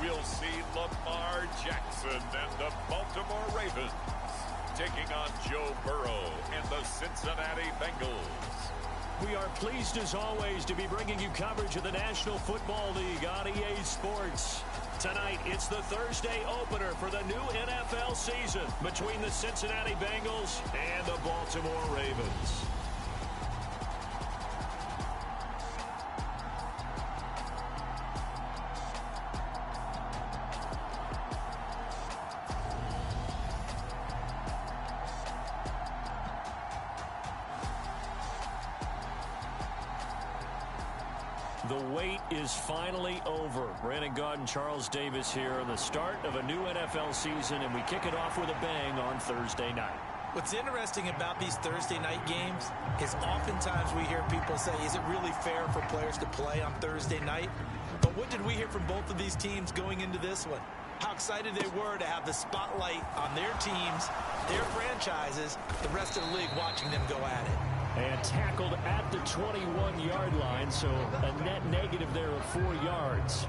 we'll see Lamar Jackson and the Baltimore Ravens taking on Joe Burrow and the Cincinnati Bengals. We are pleased as always to be bringing you coverage of the National Football League on EA Sports. Tonight, it's the Thursday opener for the new NFL season between the Cincinnati Bengals and the Baltimore Ravens. The wait is finally over. Brandon Gaudin, Charles Davis here on the start of a new NFL season, and we kick it off with a bang on Thursday night. What's interesting about these Thursday night games is oftentimes we hear people say, is it really fair for players to play on Thursday night? But what did we hear from both of these teams going into this one? How excited they were to have the spotlight on their teams, their franchises, the rest of the league watching them go at it. And tackled at the 21-yard line, so a net negative there of 4 yards.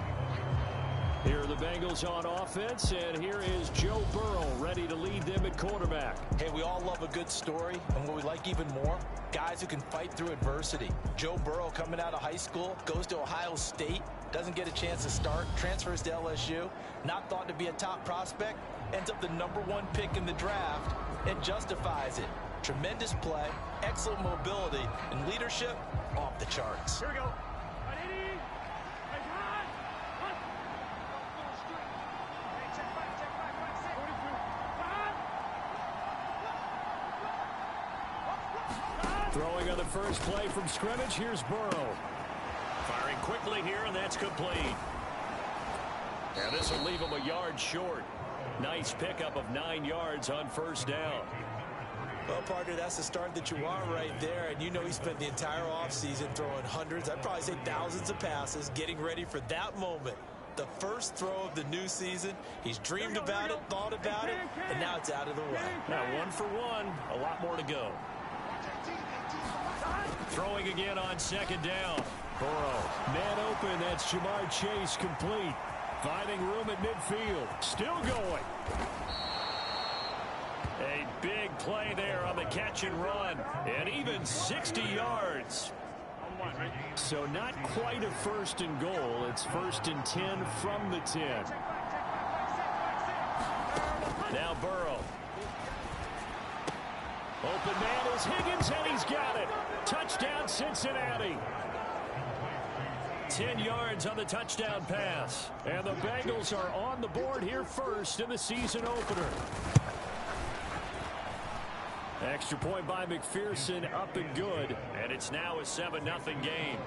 Here are the Bengals on offense, and here is Joe Burrow ready to lead them at quarterback. Hey, we all love a good story, and what we like even more, guys who can fight through adversity. Joe Burrow coming out of high school, goes to Ohio State, doesn't get a chance to start, transfers to LSU, not thought to be a top prospect, ends up the #1 pick in the draft, and justifies it. Tremendous play, excellent mobility, and leadership off the charts. Here we go. Throwing on the first play from scrimmage, here's Burrow. Firing quickly here, and that's complete. And this will leave him a yard short. Nice pickup of 9 yards on first down. Well, partner, that's the start that you want right there. And you know he spent the entire offseason throwing hundreds, I'd probably say thousands of passes, getting ready for that moment. The first throw of the new season. He's dreamed about it, thought about it, and now it's out of the way. Now 1 for 1, a lot more to go. Throwing again on second down. Burrow, man open, that's Ja'Marr Chase complete. Finding room at midfield, still going. A big play there on the catch and run, and even 60 yards. So not quite a first and goal. It's 1st and 10 from the 10. Now Burrow. Open man is Higgins, and he's got it. Touchdown, Cincinnati. 10 yards on the touchdown pass. And the Bengals are on the board here first in the season opener. Extra point by McPherson, up and good. And it's now a 7-0 game.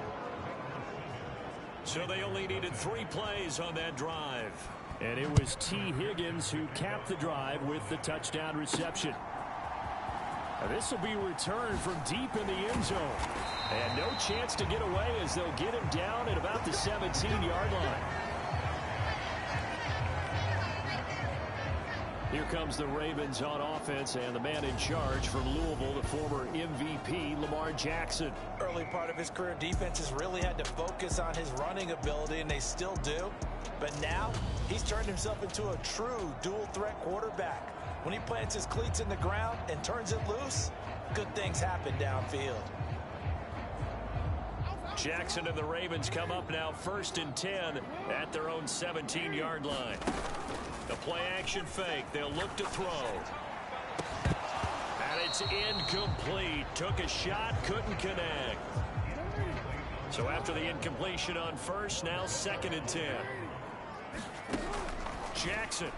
So they only needed 3 plays on that drive. And it was T. Higgins who capped the drive with the touchdown reception. This will be returned from deep in the end zone. And no chance to get away as they'll get him down at about the 17-yard line. Here comes the Ravens on offense, and the man in charge from Louisville, the former MVP, Lamar Jackson. Early part of his career, defenses really had to focus on his running ability, and they still do. But now, he's turned himself into a true dual-threat quarterback. When he plants his cleats in the ground and turns it loose, good things happen downfield. Jackson and the Ravens come up now 1st and 10 at their own 17-yard line. The play-action fake. They'll look to throw. And it's incomplete. Took a shot, couldn't connect. So after the incompletion on first, now 2nd and 10. Jackson.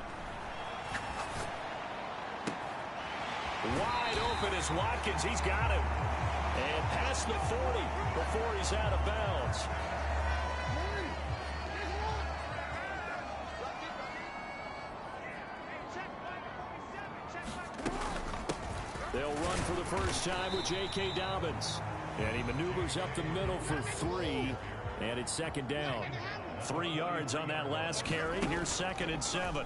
Wide open is Watkins. He's got him. And past the 40 before he's out of bounds. They'll run for the first time with J.K. Dobbins. And he maneuvers up the middle for 3. And it's 2nd down. 3 yards on that last carry. Here's 2nd and 7.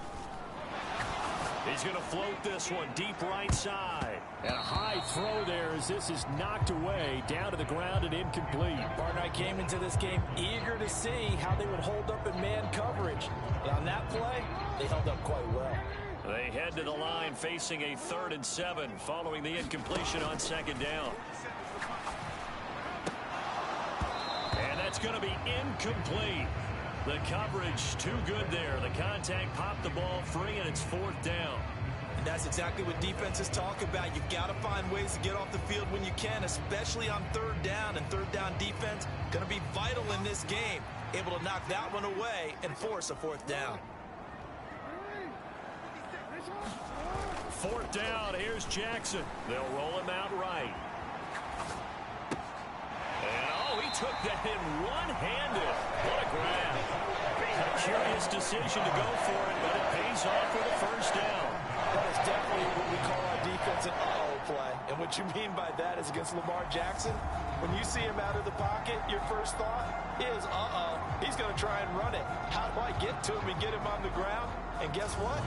He's going to float this one deep right side. And a high throw there as this is knocked away, down to the ground and incomplete. Partner, I came into this game eager to see how they would hold up in man coverage. But on that play, they held up quite well. They head to the line facing a 3rd and 7 following the incompletion on 2nd down. And that's going to be incomplete. The coverage too good there. The contact popped the ball free, and it's 4th down. And that's exactly what defenses talk about. You've got to find ways to get off the field when you can, especially on 3rd down. And 3rd down defense going to be vital in this game. Able to knock that one away and force a 4th down. 4th down. Here's Jackson. They'll roll him out right. And, oh, he took that in one-handed. What a grab. A curious decision to go for it, but it pays off for the 1st down. That is definitely what we call our defense an uh-oh play. And what you mean by that is against Lamar Jackson, when you see him out of the pocket, your first thought is, uh-oh, he's going to try and run it. How do I get to him and get him on the ground? And guess what?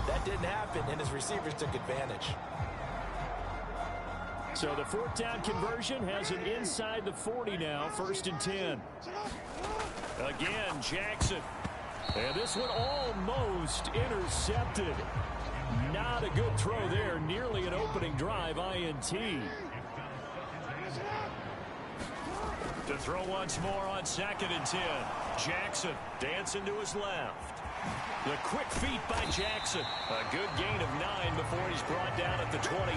That didn't happen, and his receivers took advantage. So the 4th down conversion has it inside the 40 now, 1st and 10. Again, Jackson. And this one almost intercepted. Not a good throw there. Nearly an opening drive INT. To throw once more on 2nd and 10. Jackson dancing to his left. The quick feet by Jackson. A good gain of 9 before he's brought down at the 28.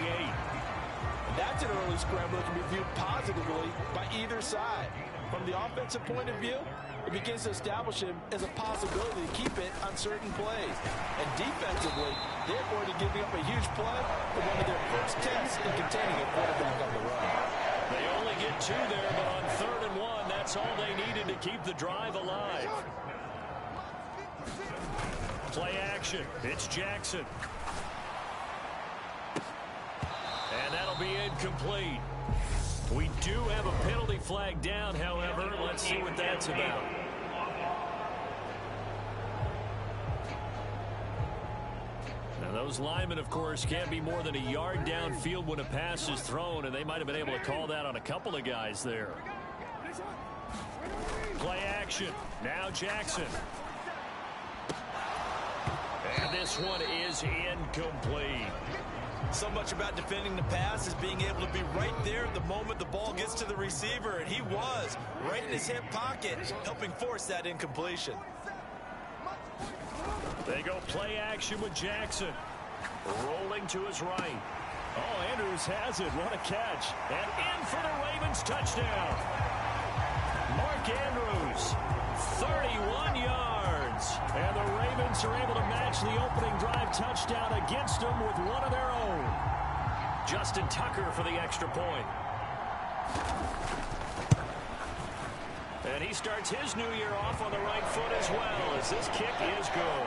That's an early scramble that can be viewed positively by either side. From the offensive point of view, it begins to establish him as a possibility to keep it on certain plays. And defensively, they're going to give up a huge play for one of their first tests in containing a quarterback on the run. They only get 2 there, but on 3rd and 1, that's all they needed to keep the drive alive. Play action. It's Jackson. And that'll be incomplete. We do have a penalty flag down, however. Let's see what that's about. Now, those linemen, of course, can't be more than a yard downfield when a pass is thrown, and they might have been able to call that on a couple of guys there. Play action. Now Jackson. And this one is incomplete. So much about defending the pass is being able to be right there at the moment the ball gets to the receiver, and he was right in his hip pocket, helping force that incompletion. They go play action with Jackson. Rolling to his right. Oh, Andrews has it. What a catch. And in for the Ravens touchdown. Mark Andrews, 31 yards. And the Ravens are able to match the opening drive touchdown against them with one of their own. Justin Tucker for the extra point. And he starts his new year off on the right foot as well, as this kick is good.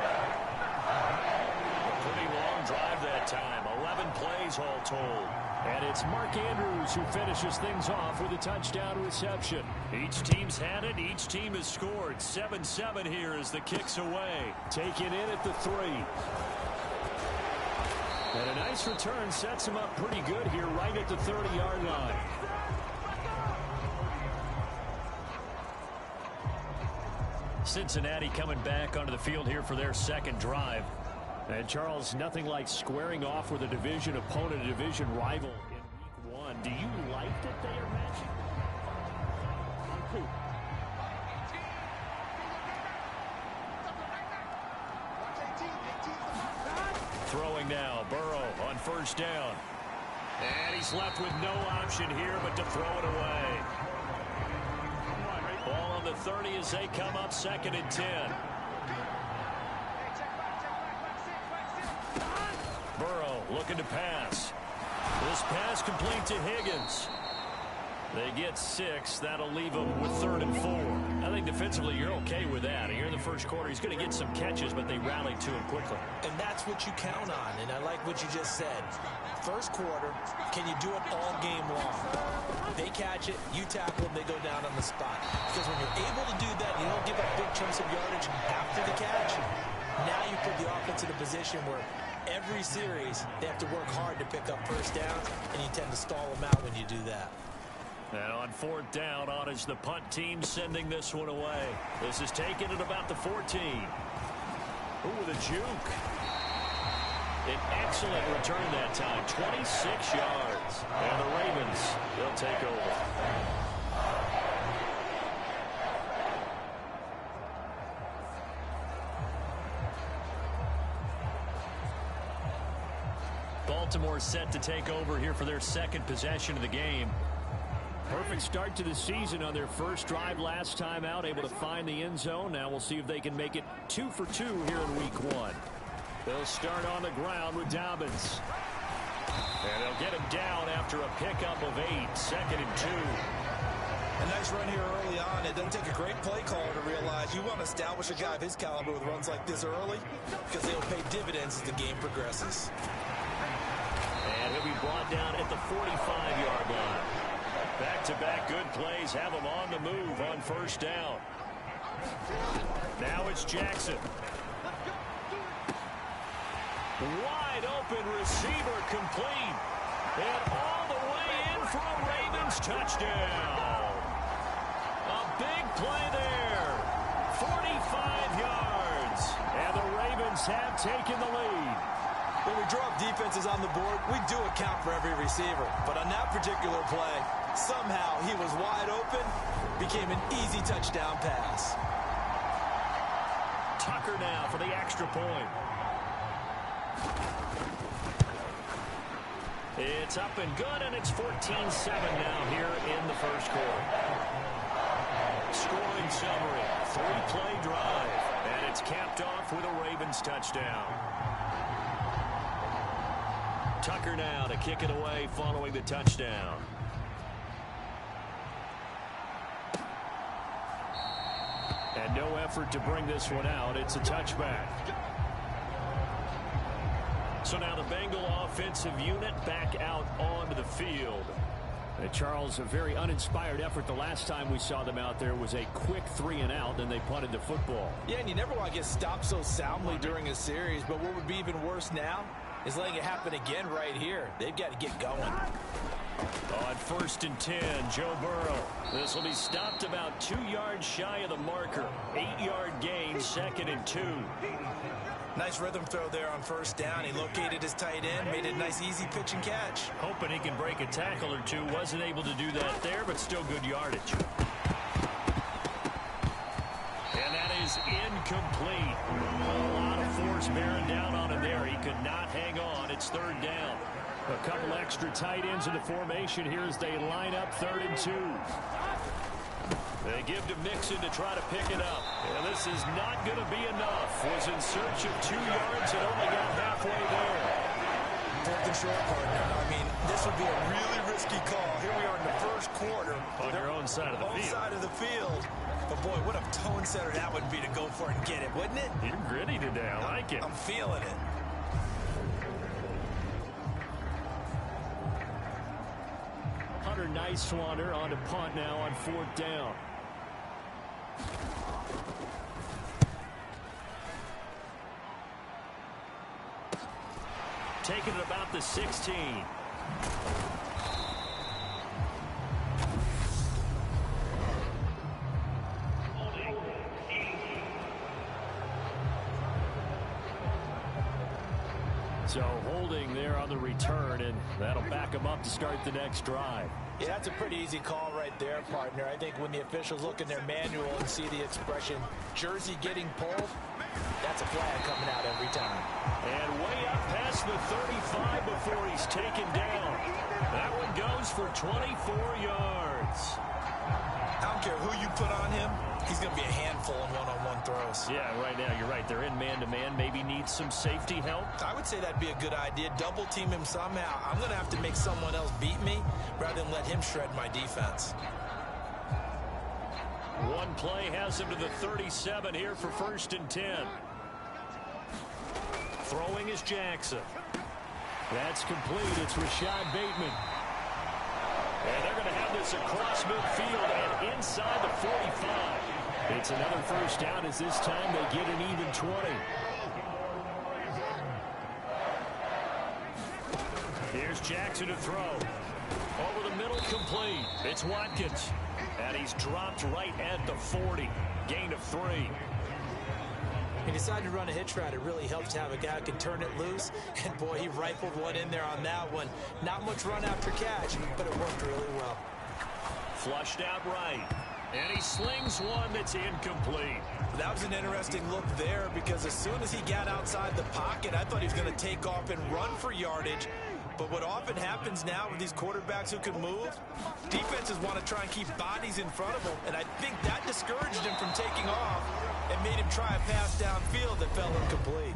A pretty long drive that time. 11 plays all told. And it's Mark Andrews who finishes things off with a touchdown reception. Each team's had it. Each team has scored. 7-7 here as the kick's away. Taken in at the 3. And a nice return sets him up pretty good here right at the 30-yard line. Cincinnati coming back onto the field here for their second drive. And Charles, nothing like squaring off with a division opponent, a division rival in week 1. Do you like that they are matching? Throwing now, Burrow on first down. And he's left with no option here but to throw it away. Ball on the 30 as they come up 2nd and 10. Burrow looking to pass. This pass complete to Higgins. They get 6. That'll leave them with 3rd and 4. I think defensively you're okay with that. Here in the first quarter, he's going to get some catches, but they rallied to him quickly. And that's what you count on, and I like what you just said. First quarter, can you do it all game long? They catch it, you tackle them, they go down on the spot. Because when you're able to do that, you don't give up big chunks of yardage after the catch. Now you put the offense in a position where every series, they have to work hard to pick up first downs, and you tend to stall them out when you do that. And on 4th down, on is the punt team sending this one away. This is taken at about the 14. Ooh, with a juke. An excellent return that time, 26 yards. And the Ravens, they'll take over. Baltimore set to take over here for their second possession of the game. Perfect start to the season on their first drive last time out, able to find the end zone. Now we'll see if they can make it 2 for 2 here in week 1. They'll start on the ground with Dobbins. And they'll get him down after a pickup of 8, 2nd and 2. A nice run here early on. It doesn't take a great play caller to realize you want to establish a guy of his caliber with runs like this early because they'll pay dividends as the game progresses. And he'll be brought down at the 45-yard line. Back-to-back good plays have him on the move on 1st down. Now it's Jackson. Wide open receiver complete. And all the way in for a Ravens touchdown. A big play there. 45 yards. And the Ravens have taken the lead. When we draw up defenses on the board, we do account for every receiver. But on that particular play, somehow he was wide open, became an easy touchdown pass. Tucker now for the extra point. It's up and good, and it's 14-7 now here in the first quarter. Scoring summary, 3-play drive, and it's capped off with a Ravens touchdown. Tucker now to kick it away following the touchdown. And no effort to bring this one out. It's a touchback. So now the Bengal offensive unit back out onto the field. Charles, a very uninspired effort. The last time we saw them out there was a quick 3-and-out, and they punted the football. Yeah, and you never want to get stopped so soundly during a series, but what would be even worse now is letting it happen again right here. They've got to get going. On 1st and 10, Joe Burrow. This will be stopped about 2 yards shy of the marker. 8-yard gain, 2nd and 2. Nice rhythm throw there on 1st down. He located his tight end, made it a nice easy pitch and catch. Hoping he can break a tackle or two. Wasn't able to do that there, but still good yardage. And that is incomplete. A lot of force bearing down on him there. He could not hang on. It's 3rd down. A couple extra tight ends in the formation here as they line up 3rd and 2. They give to Mixon to try to pick it up. And this is not going to be enough. Was in search of 2 yards and only got halfway there. 4th and short, partner. I mean, this would be a really risky call. Here we are in the first quarter. On your own side of the field. Side of the field. But, boy, what a tone setter that would be to go for it and get it, wouldn't it? You're gritty today. I like it. I'm feeling it. Hunter Nice-Swander on to punt now on 4th down. Taking it about the 16. So holding there on the return, and that'll back them up to start the next drive. Yeah, that's a pretty easy call right there, partner. I think when the officials look in their manual and see the expression, jersey getting pulled, that's a flag coming out every time. And way up past the 35 before he's taken down. That one goes for 24 yards. I don't care who you put on him, he's going to be a handful in one-on-one throws. Yeah, right now you're right. They're in man-to-man. Maybe needs some safety help. I would say that'd be a good idea. Double team him somehow. I'm going to have to make someone else beat me rather than let him shred my defense. One play has him to the 37 here for 1st and 10. Throwing is Jackson. That's complete. It's Rashad Bateman. And they're going to have this across midfield and inside the 45. It's another 1st down as this time they get an even 20. Here's Jackson to throw. Over the middle, complete. It's Watkins. And he's dropped right at the 40. Gain of 3. He decided to run a hitch route. It really helps to have a guy who can turn it loose. And, boy, he rifled one in there on that one. Not much run after catch, but it worked really well. Flushed out right. And he slings one that's incomplete. That was an interesting look there because as soon as he got outside the pocket, I thought he was going to take off and run for yardage. But what often happens now with these quarterbacks who can move, defenses want to try and keep bodies in front of them. And I think that discouraged him from taking off and made him try a pass downfield that fell incomplete.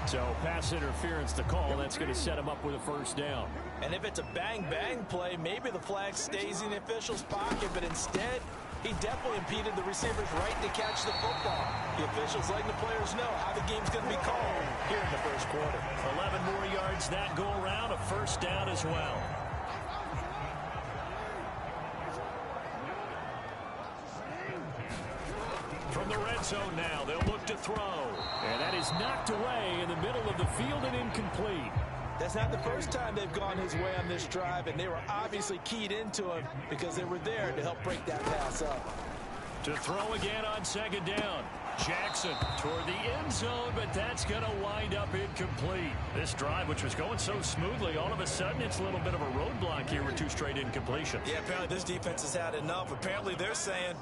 So pass interference to call. That's going to set him up with a first down. And if it's a bang-bang play, maybe the flag stays in the official's pocket, but instead, he definitely impeded the receiver's right to catch the football. The officials letting the players know how the game's going to be called here in the first quarter. 11 more yards that go around, a first down as well. From the red zone now, they'll look to throw. And that is knocked away in the middle of the field and incomplete. That's not the first time they've gone his way on this drive, and they were obviously keyed into him because they were there to help break that pass up. To throw again on second down. Jackson toward the end zone, but that's going to wind up incomplete. This drive, which was going so smoothly, all of a sudden it's a little bit of a roadblock here with 2 straight incompletions. Yeah, apparently this defense has had enough. Apparently they're saying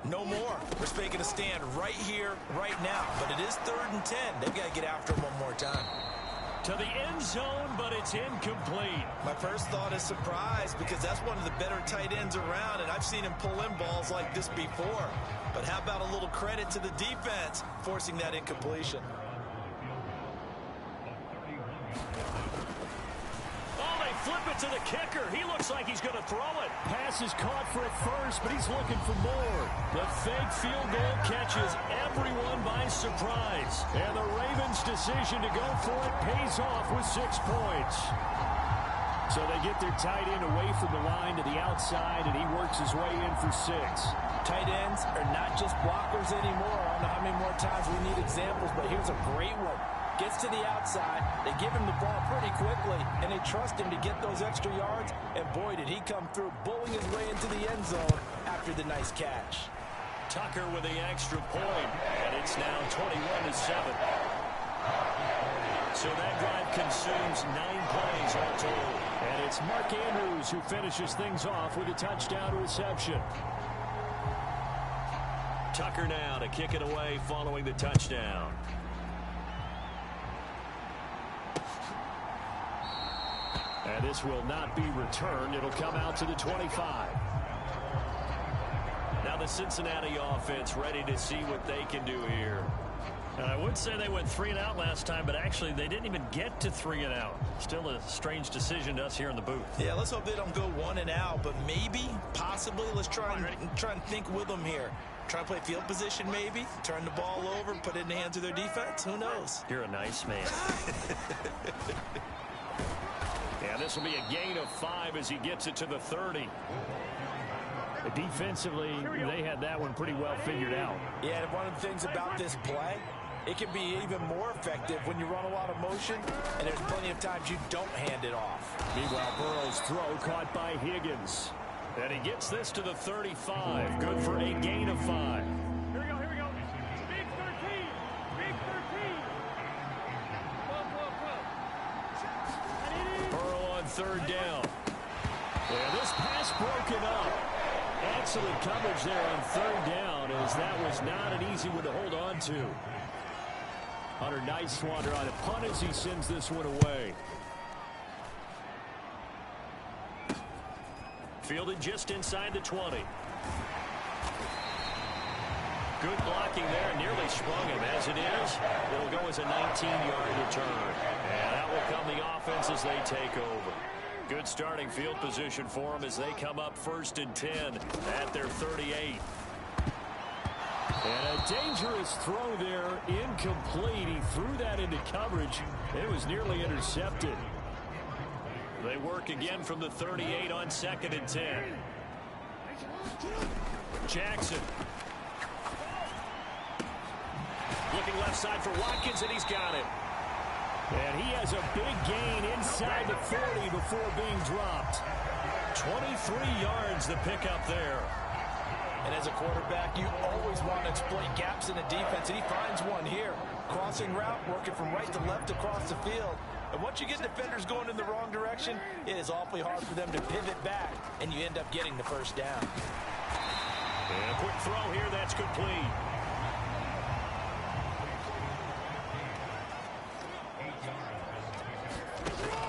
no more. We're making a stand right here, right now. But it is 3rd and 10. They've got to get after him one more time. To the end zone, but it's incomplete. My first thought is surprise because that's one of the better tight ends around, and I've seen him pull in balls like this before. But how about a little credit to the defense forcing that incompletion? Oh, they flip it to the kicker. He looks like he's going to throw it. Pass is caught for a first, but he's looking for more. The fake field goal catches everyone by surprise. And the Ravens' decision to go for it pays off with 6 points. So they get their tight end away from the line to the outside, and he works his way in for 6. Tight ends are not just blockers anymore. I don't know how many more times we need examples, but here's a great one. Gets to the outside, they give him the ball pretty quickly, and they trust him to get those extra yards, and boy, did he come through, bowling his way into the end zone after the nice catch. Tucker with the extra point, and it's now 21-7. So that drive consumes 9 plays all told. And it's Mark Andrews who finishes things off with a touchdown reception. Tucker now to kick it away following the touchdown. And this will not be returned. It'll come out to the 25. Now the Cincinnati offense ready to see what they can do here. I would say they went 3 and out last time, but actually they didn't even get to 3 and out. Still a strange decision to us here in the booth. Yeah, let's hope they don't go 1 and out, but maybe, possibly, let's try and think with them here. Try and play field position maybe, turn the ball over, put it in the hands of their defense. Who knows? You're a nice man. Yeah, this will be a gain of 5 as he gets it to the 30. Defensively, they had that one pretty well figured out. Yeah, and one of the things about this play, it can be even more effective when you run a lot of motion, and there's plenty of times you don't hand it off. Meanwhile, Burrow's throw caught by Higgins. And he gets this to the 35. Good for a gain of 5. Here we go, here we go. Big 13. Big 13. Whoa. Burrow on 3rd down. And this pass broken up. Excellent coverage there on 3rd down, as that was not an easy one to hold on to. Hunter Nicewander on a punt as he sends this one away. Fielded just inside the 20. Good blocking there, nearly sprung him. As it is, it'll go as a 19-yard return. And that will come the offense as they take over. Good starting field position for them as they come up 1st and 10 at their 38. And a dangerous throw there, incomplete. He threw that into coverage. It was nearly intercepted. They work again from the 38 on 2nd and 10. Jackson. looking left side for Watkins, and he's got it. And he has a big gain inside the 40 before being dropped. 23 yards the pickup there. And as a quarterback, you always want to exploit gaps in the defense, and he finds one here. Crossing route, working from right to left across the field. And once you get defenders going in the wrong direction, it is awfully hard for them to pivot back, and you end up getting the first down. And a quick throw here, that's complete.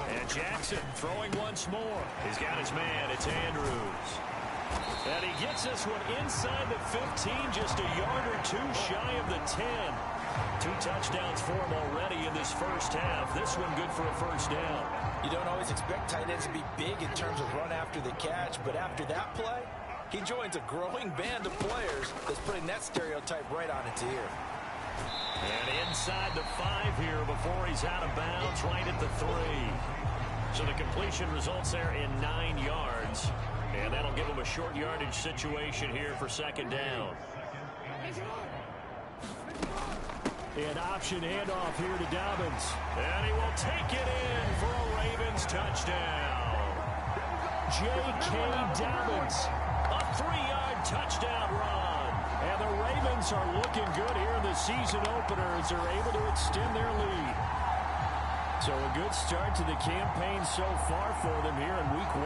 And Jackson throwing once more. He's got his man, it's Andrews. And he gets this one inside the 15, just a yard or two shy of the 10. 2 touchdowns for him already in this first half. This one good for a first down. You don't always expect tight ends to be big in terms of run after the catch, but after that play, he joins a growing band of players that's putting that stereotype right on its ear. And inside the 5 here before he's out of bounds, right at the 3. So the completion results there in 9 yards. And that'll give him a short yardage situation here for second down. And option handoff here to Dobbins. And he will take it in for a Ravens touchdown. J.K. Dobbins, a 3-yard touchdown run. And the Ravens are looking good here in the season opener as they're able to extend their lead. So a good start to the campaign so far for them here in week 1.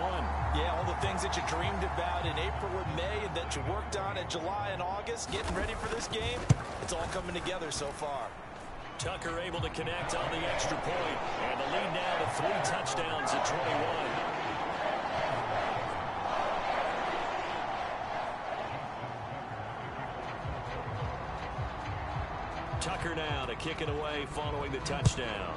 Yeah, all the things that you dreamed about in April and May and that you worked on in July and August, getting ready for this game, it's all coming together so far. Tucker able to connect on the extra point, and the lead now to 3 touchdowns at 21. Tucker now to kick it away following the touchdown.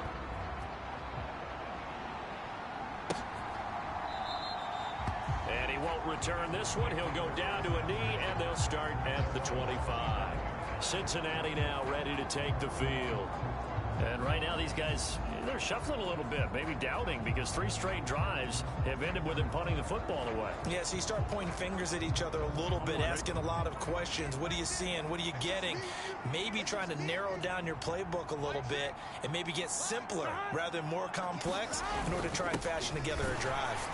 And he won't return this one. He'll go down to a knee, and they'll start at the 25. Cincinnati now ready to take the field. And right now these guys, they're shuffling a little bit, maybe doubting, because 3 straight drives have ended with them punting the football away. Yeah, so you start pointing fingers at each other a little bit, asking a lot of questions. What are you seeing? What are you getting? Maybe trying to narrow down your playbook a little bit and maybe get simpler rather than more complex in order to try and fashion together a drive.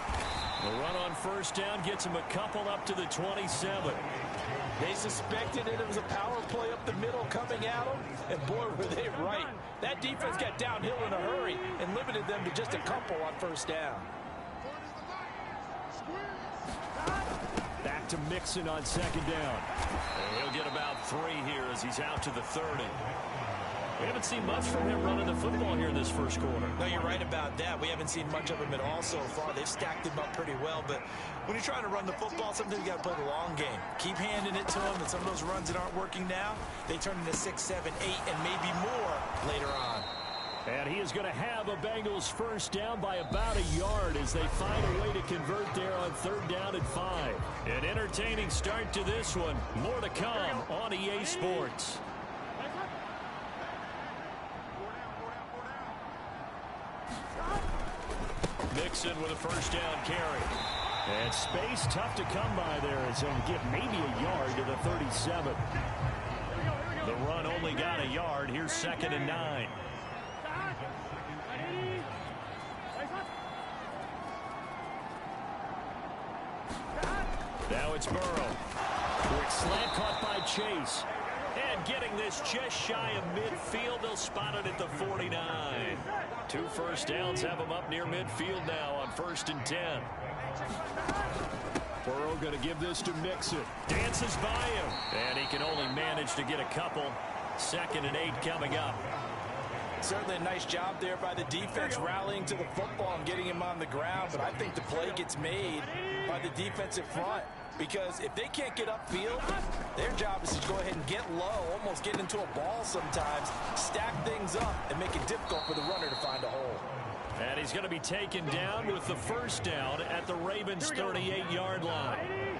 The run on first down gets him a couple up to the 27. They suspected it was a power play up the middle coming at them, and boy, were they right. That defense got downhill in a hurry and limited them to just a couple on first down. Back to Mixon on second down. And he'll get about 3 here as he's out to the 30. We haven't seen much from him running the football here in this first quarter. No, you're right about that. We haven't seen much of him at all so far. They've stacked him up pretty well, but when you're trying to run the football, sometimes you got to play the long game. Keep handing it to him, and some of those runs that aren't working now, they turn into 6, 7, 8, and maybe more later on. And he is going to have a Bengals first down by about a yard as they find a way to convert there on third down and 5. An entertaining start to this one. More to come on EA Sports. Mixon with a first down carry. And space tough to come by there as he'll get maybe a yard to the 37. The run only got a yard. Here's second and 9. Now it's Burrow. Quick slant caught by Chase. And getting this just shy of midfield. They'll spot it at the 49. 2 first downs have him up near midfield now on 1st and 10. Burrow going to give this to Mixon. Dances by him. And he can only manage to get a couple. 2nd and 8 coming up. Certainly a nice job there by the defense rallying to the football and getting him on the ground. But I think the play gets made by the defensive front. Because if they can't get upfield, their job is to go ahead and get low, almost get into a ball sometimes, stack things up, and make it difficult for the runner to find a hole. And he's going to be taken down with the first down at the Ravens' 38-yard line.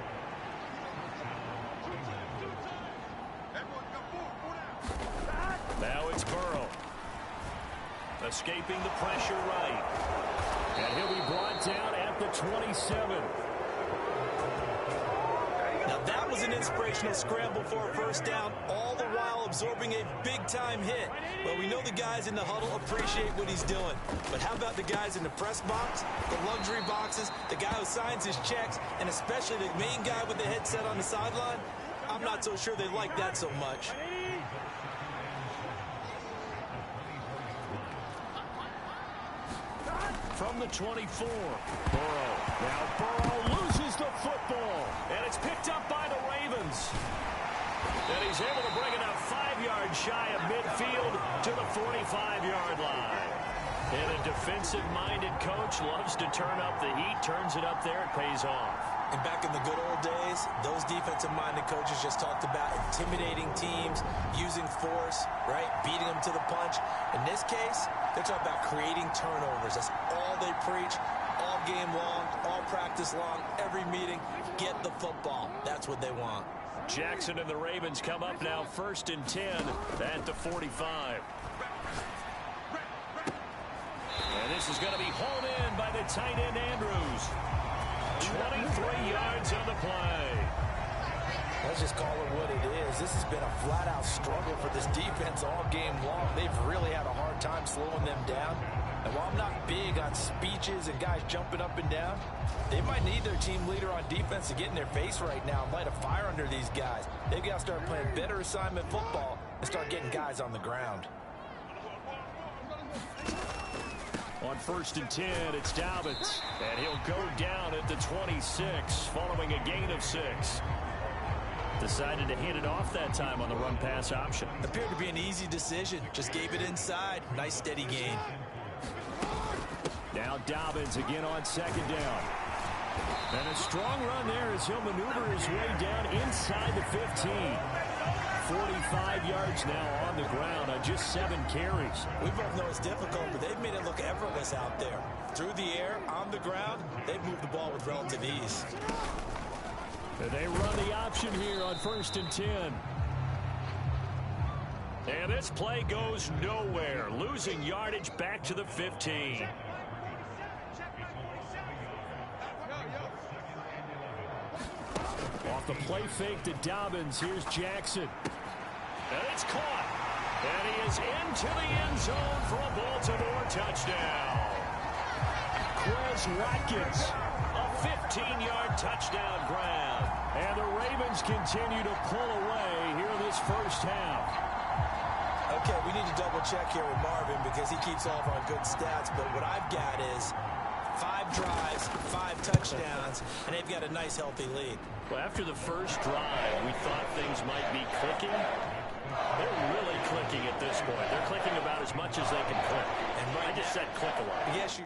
Now it's Burrow. Escaping the pressure right. And he'll be brought down at the 27. Now that was an inspirational scramble for a first down, all the while absorbing a big-time hit. Well, we know the guys in the huddle appreciate what he's doing. But how about the guys in the press box, the luxury boxes, the guy who signs his checks, and especially the main guy with the headset on the sideline? I'm not so sure they like that so much. From the 24, Burrow. Now Burrow loses the football, and it's picked up by the Ravens. And he's able to bring it up 5 yards shy of midfield to the 45-yard line. And a defensive-minded coach loves to turn up the heat, turns it up there, it pays off. And back in the good old days, those defensive-minded coaches just talked about intimidating teams, using force, right, beating them to the punch. In this case, they're talking about creating turnovers. That's all they preach, all game long, all practice long, every meeting. Get the football. That's what they want. Jackson and the Ravens come up now 1st and 10 at the 45. And this is going to be hauled in by the tight end Andrews. 23 yards on the play. Let's just call it what it is. This has been a flat-out struggle for this defense all game long. They've really had a hard time slowing them down. And while I'm not big on speeches and guys jumping up and down, they might need their team leader on defense to get in their face right now and light a fire under these guys. They've got to start playing better assignment football and start getting guys on the ground. On 1st and 10, it's Dobbins. And he'll go down at the 26 following a gain of 6. Decided to hand it off that time on the run-pass option. Appeared to be an easy decision. Just gave it inside. Nice steady gain. Now Dobbins again on 2nd down. And a strong run there as he'll maneuver his way down inside the 15. 45 yards now on the ground on just 7 carries. We both know it's difficult, but they've made it look effortless out there. Through the air, on the ground, they've moved the ball with relative ease. And they run the option here on 1st and 10. And this play goes nowhere, losing yardage back to the 15. Off the play fake to Dobbins, here's Jackson. And it's caught. And he is into the end zone for a Baltimore touchdown. Quez Watkins, a 15-yard touchdown grab. And the Ravens continue to pull away here in this first half. Okay, we need to double check here with Marvin because he keeps all of our good stats, but what I've got is 5 drives, 5 touchdowns, and they've got a nice healthy lead. Well, after the first drive, we thought things might be clicking. They're really clicking at this point. They're clicking about as much as they can click. And I just said click a lot. Yes, you.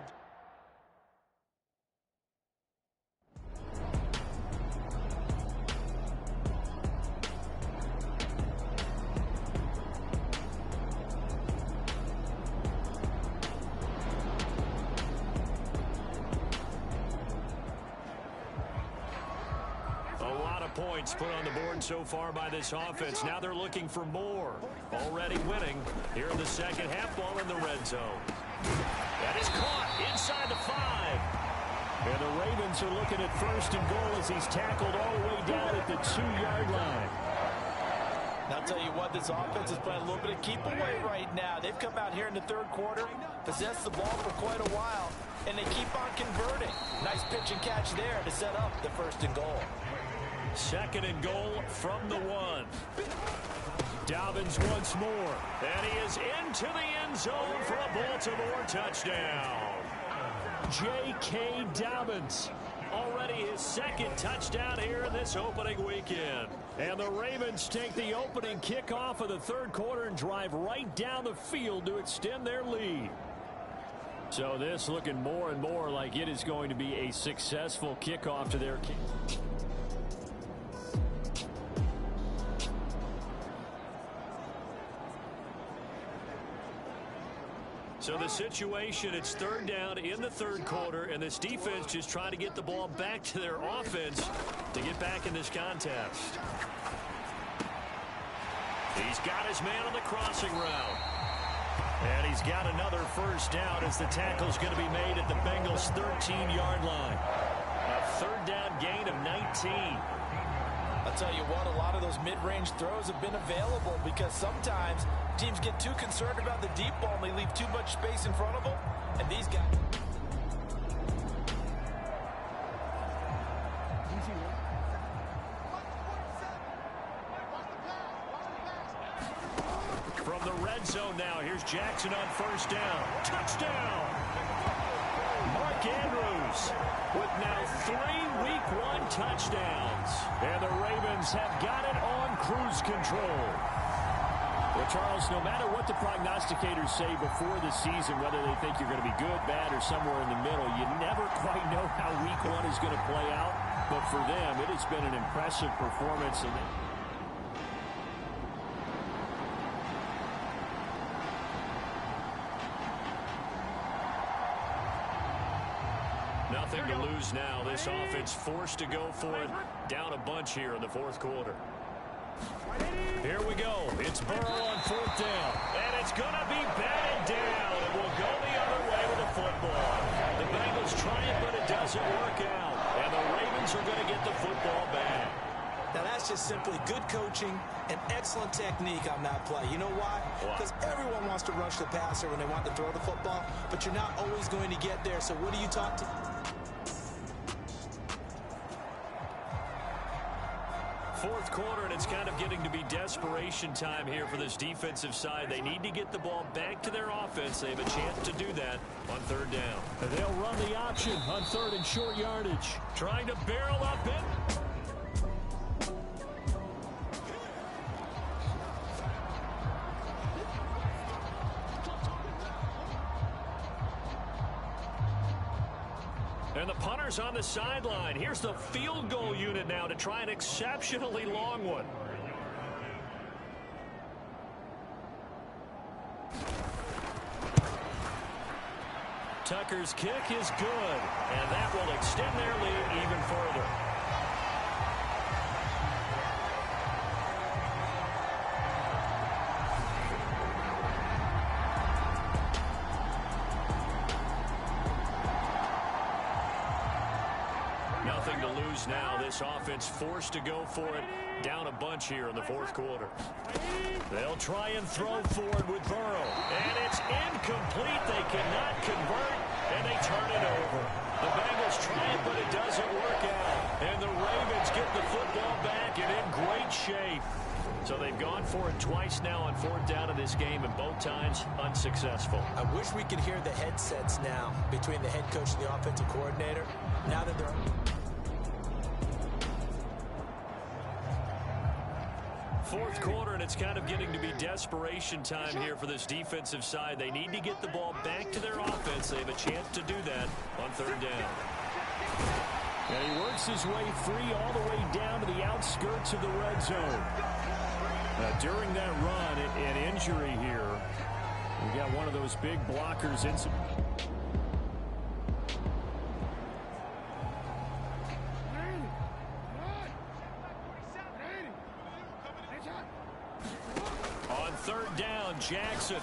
Points put on the board so far by this offense. Now they're looking for more. Already winning here in the second half. Ball in the red zone. That is caught inside the 5. And the Ravens are looking at 1st and goal as he's tackled all the way down at the 2-yard line. Now, I'll tell you what, this offense is playing a little bit of keep away right now. They've come out here in the 3rd quarter, possessed the ball for quite a while, and they keep on converting. Nice pitch and catch there to set up the 1st and goal. 2nd and goal from the 1. Dobbins once more. And he is into the end zone for a Baltimore touchdown. J.K. Dobbins. Already his 2nd touchdown here in this opening weekend. And the Ravens take the opening kickoff of the 3rd quarter and drive right down the field to extend their lead. So this looking more and more like it is going to be a successful kickoff to their kick. So the situation, it's 3rd down in the 3rd quarter, and this defense just trying to get the ball back to their offense to get back in this contest. He's got his man on the crossing route. And he's got another first down as the tackle's going to be made at the Bengals' 13-yard line. A 3rd down gain of 19. I'll tell you what, a lot of those mid-range throws have been available because sometimes teams get too concerned about the deep ball and they leave too much space in front of them. And these guys... From the red zone now, here's Jackson on first down. Touchdown! Mark Andrews with now 3 Week 1 touchdowns. And the Ravens have got it on cruise control. Well, Charles, no matter what the prognosticators say before the season, whether they think you're going to be good, bad, or somewhere in the middle, you never quite know how Week 1 is going to play out. But for them, it has been an impressive performance. And nothing to lose now. This offense forced to go for it. Down a bunch here in the fourth quarter. Here we go. It's Burrow on fourth down. And it's going to be batted down. It will go the other way with the football. The Bengals try it, but it doesn't work out. And the Ravens are going to get the football back. Now, that's just simply good coaching and excellent technique on that play. You know why? Because everyone wants to rush the passer when they want to throw the football, but you're not always going to get there. So what do you talk to? Fourth quarter, and it's kind of getting to be desperation time here for this defensive side. They need to get the ball back to their offense. They have a chance to do that on third down. And they'll run the option on third and short yardage. Trying to barrel up it. And the punter's on the sideline. Here's the field goal unit now to try an exceptionally long one. Tucker's kick is good, and that will extend their lead even further. Nothing to lose now. This offense forced to go for it. Down a bunch here in the fourth quarter. They'll try and throw forward with Burrow. And it's incomplete. They cannot convert, and they turn it over. The Bengals try it, but it doesn't work out. And the Ravens get the football back and in great shape. So they've gone for it twice now on fourth down in this game, and both times unsuccessful. I wish we could hear the headsets now between the head coach and the offensive coordinator. Now that they're... Fourth quarter, and it's kind of getting to be desperation time here for this defensive side. They need to get the ball back to their offense. They have a chance to do that on third down. And he works his way free all the way down to the outskirts of the red zone. During that run, an injury here. We got one of those big blockers in some... On third down, Jackson.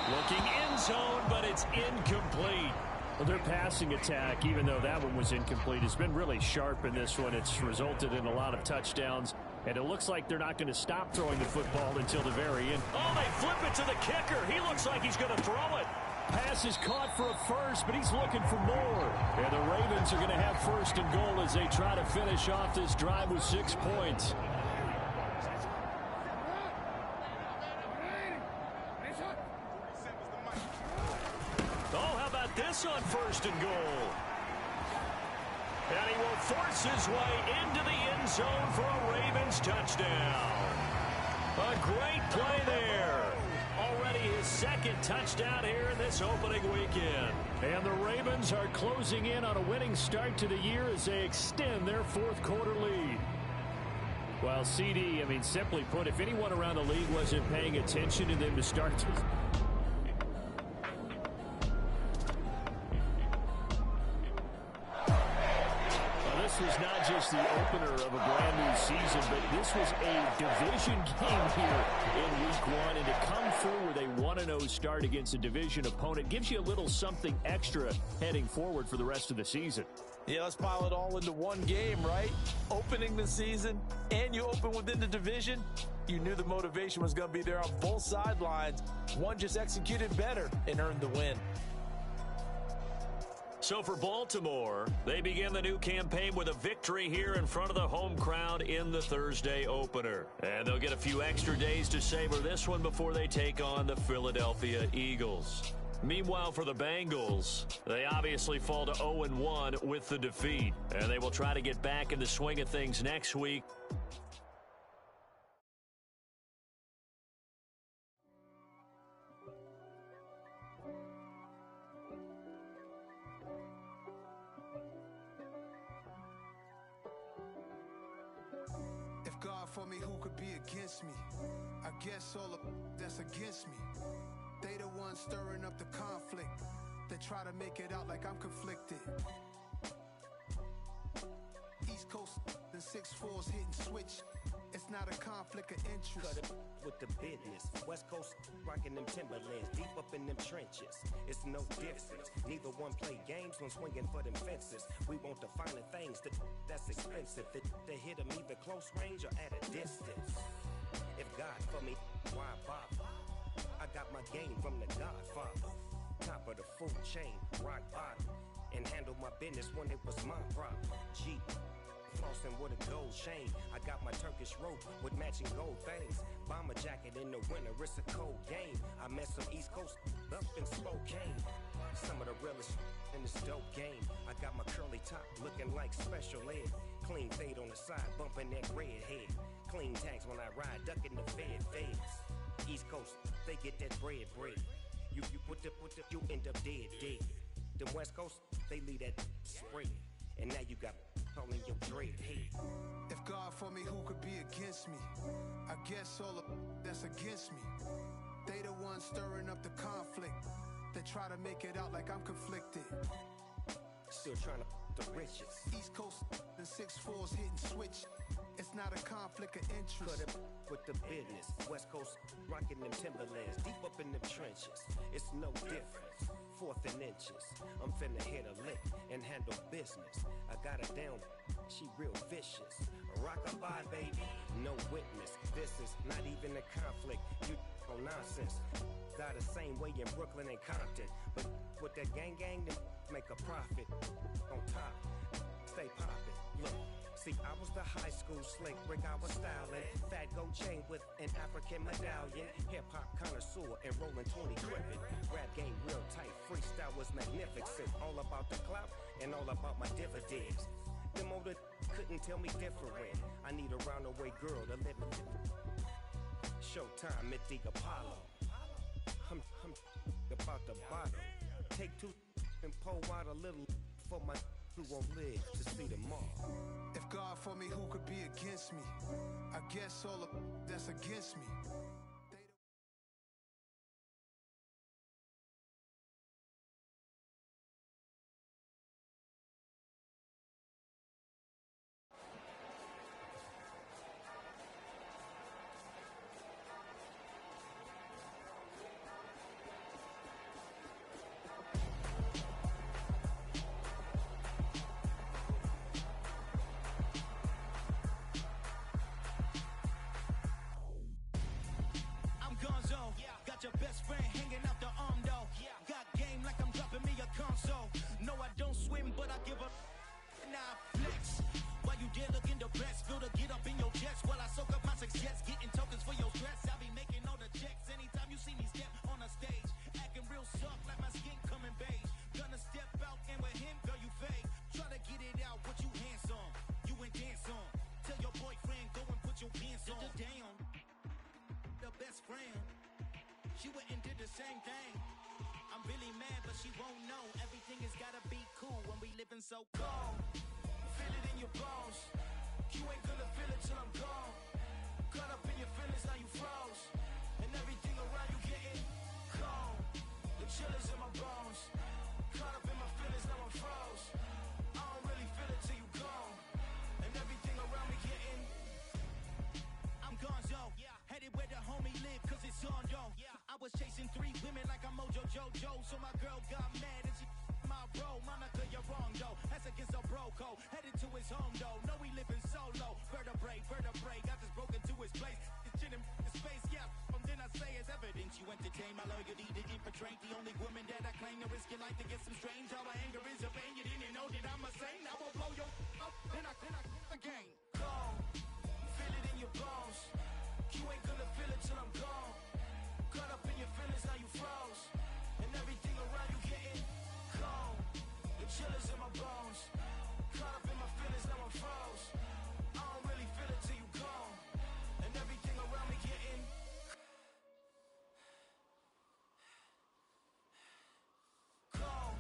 Looking end zone, but it's incomplete. Well, their passing attack, even though that one was incomplete, has been really sharp in this one. It's resulted in a lot of touchdowns, and it looks like they're not going to stop throwing the football until the very end. Oh, they flip it to the kicker. He looks like he's going to throw it. Pass is caught for a first, but he's looking for more. And the Ravens are going to have first and goal as they try to finish off this drive with 6 points. This on first and goal. And he will force his way into the end zone for a Ravens touchdown. A great play there. Already his second touchdown here in this opening weekend. And the Ravens are closing in on a winning start to the year as they extend their fourth quarter lead. Well, CD, simply put, if anyone around the league wasn't paying attention to them to start to... This was not just the opener of a brand new season, but this was a division game here in week 1. And to come through with a 1-0 start against a division opponent gives you a little something extra heading forward for the rest of the season. Yeah, let's pile it all into one game, right? Opening the season, and you open within the division. You knew the motivation was going to be there on both sidelines. One just executed better and earned the win. So for Baltimore, they begin the new campaign with a victory here in front of the home crowd in the Thursday opener. And they'll get a few extra days to savor this one before they take on the Philadelphia Eagles. Meanwhile, for the Bengals, they obviously fall to 0-1 with the defeat. And they will try to get back in the swing of things next week. If God for me, who could be against me? I guess all of that's against me. They the ones stirring up the conflict. They try to make it out like I'm conflicted. East Coast and 6'4's hitting switch. It's not a conflict of interest. Cut it with the business. West Coast rocking them Timberlands, deep up in them trenches. It's no difference. Neither one play games when swinging for them fences. We want the finer things that's expensive. That hit them either close range or at a distance. If God for me, why bother? I got my game from the Godfather. Top of the food chain, rock bottom. And handle my business when it was my problem. G. Flossing with a gold chain. I got my Turkish rope with matching gold things. Bomber jacket in the winter, it's a cold game. I met some East Coast up in Spokane. Some of the realest in this dope game. I got my curly top looking like special ed. Clean fade on the side, bumping that red head. Clean tags when I ride, ducking the feds. East Coast, they get that bread. You you end up dead. The West Coast, they leave that spread. And now you got calling your dread head. If God for me, who could be against me? I guess all of that's against me. They the ones stirring up the conflict. They try to make it out like I'm conflicted. Still trying to the riches. East Coast and 6'4's hitting switch. It's not a conflict of interest. Cut it with the business. West Coast rocking them Timberlands, deep up in them trenches. It's no difference. Fourth and inches. I'm finna hit a lick and handle business. I got her down. She real vicious. Rock-a-bye, baby. No witness. This is not even a conflict. You on nonsense. Got the same way in Brooklyn and Compton. But with that gang, then make a profit. On top, stay poppin'. Look, see, I was the high school slick Rick, I was styling. Fat gold chain with an African medallion. Hip-hop connoisseur and rolling 20 cribbin'. Rap game real tight, freestyle was magnificent. All about the clout and all about my dividends. Them older couldn't tell me different. I need a roundaway girl to live in. Showtime at the Apollo. I'm about the bottom. Take two and pull out a little for my who won't live to see tomorrow. If God for me, who could be against me? I guess all of that's against me. Your best friend hanging out the arm though. Got game like I'm dropping me a console. No, I don't swim, but I give up. Now I flex. While you there looking depressed, feel to get up in your chest while I soak up my success. Getting tokens for your stress. I'll be making all the checks anytime you see me step on a stage. Acting real soft like my skin coming beige. Gonna step out and with him, girl, you fake. Try to get it out, what you handsome. You ain't dance on. Tell your boyfriend, go and put your pants on. Down. The best friend. She went and did the same thing. I'm really mad, but she won't know. Everything has gotta be cool when we living so cold. Feel it in your bones. You ain't gonna feel it till I'm gone. Caught up in your feelings, now you froze. And everything around you getting cold. The chill is in my bones. Caught up in my feelings, now I'm froze. I don't really feel it till you gone. And everything around me getting. I'm gonzo. Headed where the homie live, cause it's on, yo. I was chasing 3 women like I'm Mojo Jojo, so my girl got mad and she my bro, mama, cause you're wrong, though. That's against a bro code. Headed to his home, though. No, he living solo. Vertebrae, got this broken to his place. It's shit in space, yeah. Then I say it's evidence you entertain my loyalty to infiltrate the only woman that I claim to risk your life to get some strange. All my anger is a pain. You didn't know that I'm a saint. I will blow your up, then I again. Gone, feel it in your bones. You ain't gonna feel it till I'm gone. Caught up in your feelings, now you froze. And everything around you getting cold. The chillers in my bones. Caught up in my feelings, now I'm froze. I don't really feel it till you gone. And everything around me getting cold.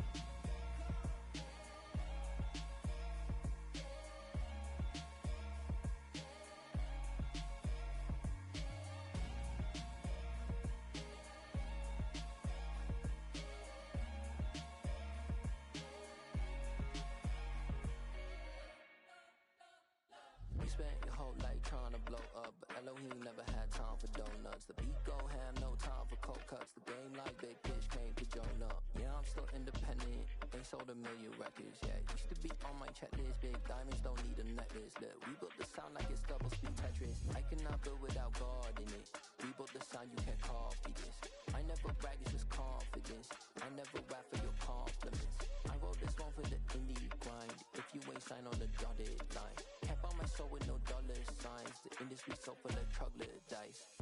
You spent your whole life trying to blow up, but Elohim never had time for donuts. The beat go ham, no time for cold cuts. The game like Big Pitch came to Jonah. Yeah, I'm still independent, ain't sold a million records yet. Used to be on my checklist, big diamonds don't need a necklace. Look, we built the sound like it's double speed Tetris. I cannot build without God in it. We built the sound, you can't copy this. I never brag, it's just confidence. I never rap for your compliments. I wrote this one for the indie grind. If you ain't signed on the dotted line, can't buy my soul with no dollar signs. The industry so full of troglodytes.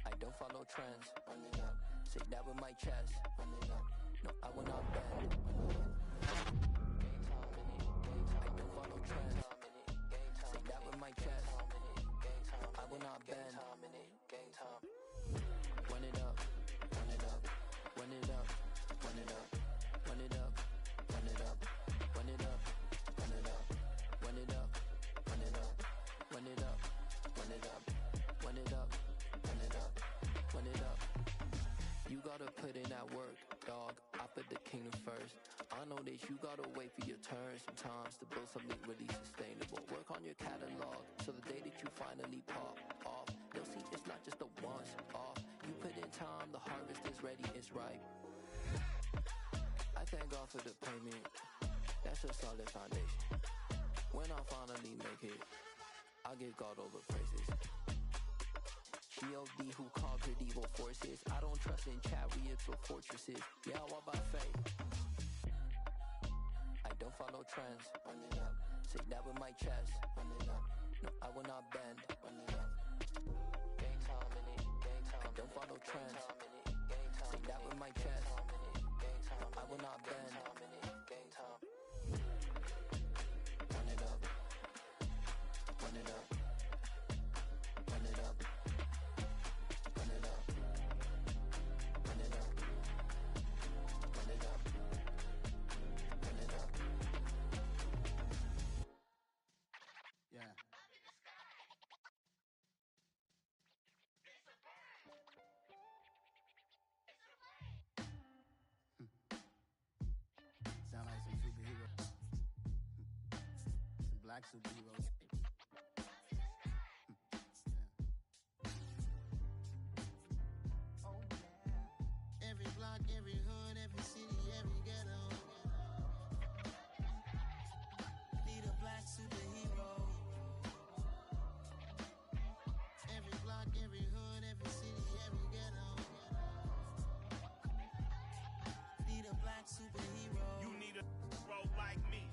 I don't follow trends. Run it up. Say that with my chest. Run it up. No, I will not bend. I don't follow trends. Say that with my chest. I will not bend. Run it up. Run it up. Run it up. Run it up. Run it up. Run it up. Run it up. Run it up. Run it up. Run it up. Run it up. Run it up. Run it up. Run it up. Run it up. You gotta put in that work, dog. I put the kingdom first. I know that you gotta wait for your turn sometimes to build something really sustainable. Work on your catalog so the day that you finally pop off, they'll see it's not just a once off. You put in time, the harvest is ready, it's ripe. I thank God for the payment. That's a solid foundation. When I finally make it, I'll give God all the praises. G.O.D. who conquered evil forces. I don't trust in chariots or fortresses. Yeah, I walk by faith. I don't follow trends. Run it up. Say that with my chest. Run it up. No, I will not bend. Run it up. Gang time in it. Gang time. I don't follow trends. Say that with my chest. No, I will not bend. Gang time. Run it up. Run it up. Run it up. Run it up. Run it up. Run it up. Run it up. Yeah. Sound like some superheroes. Some black superheroes. Oh yeah. Every block, every hood, every city, every ghetto. Need a black superhero. Every block, every hood, every city, every ghetto. Need a black superhero. You need a hero like me.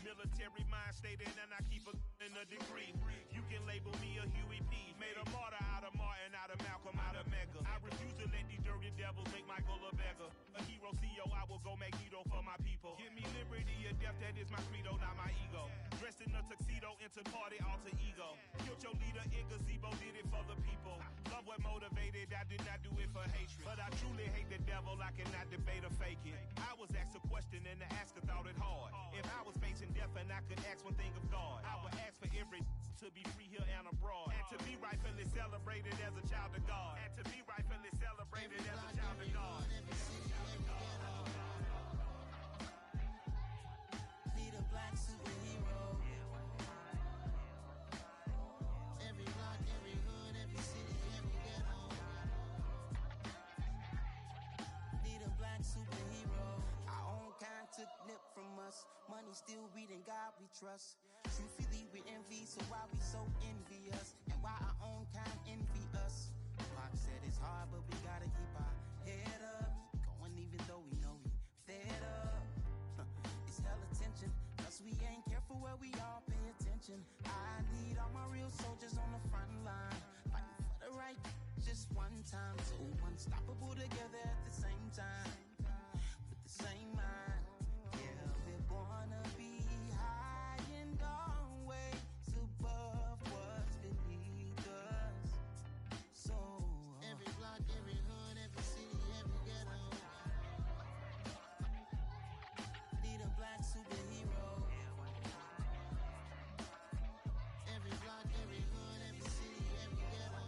Military mind stated, and I keep in a degree. You can label me a Huey P. Made a martyr out of Martin, out of Malcolm, out of Mega. I refuse to let these dirty devils make Michael a beggar. A hero CEO, I will go Magneto for my people. Give me liberty or death, that is my credo, not my ego. Dressed in a tuxedo, into party, alter ego. Killed your leader in gazebo, did it for the people. Love what motivated, I did not do it for hatred. But I truly hate the devil, I cannot debate or fake it. I was asked a question and the asker thought it hard. If I was facing death and I could ask one thing of God, I would ask for every to be free here and abroad. And to be rightfully celebrated as a child of God. And to be rightfully celebrated as a child of God. Need a black superhero. Every block, every hood, every city, every ghetto. Need a black superhero. I own kind money, still reading God we trust. Truthfully, we envy, so why we so envious? And why our own kind envy us? Pac said it's hard, but we gotta keep our head up. Going even though we know we fed up. It's hella tension, cause we ain't careful where we all pay attention. I need all my real soldiers on the front line, fighting for the right just one time. So unstoppable together at the same time, with the same mind. Yeah, we're gonna be high and always above what's beneath us. So every block, every hood, every city, every ghetto need a black superhero. Every block, every hood, every city, every ghetto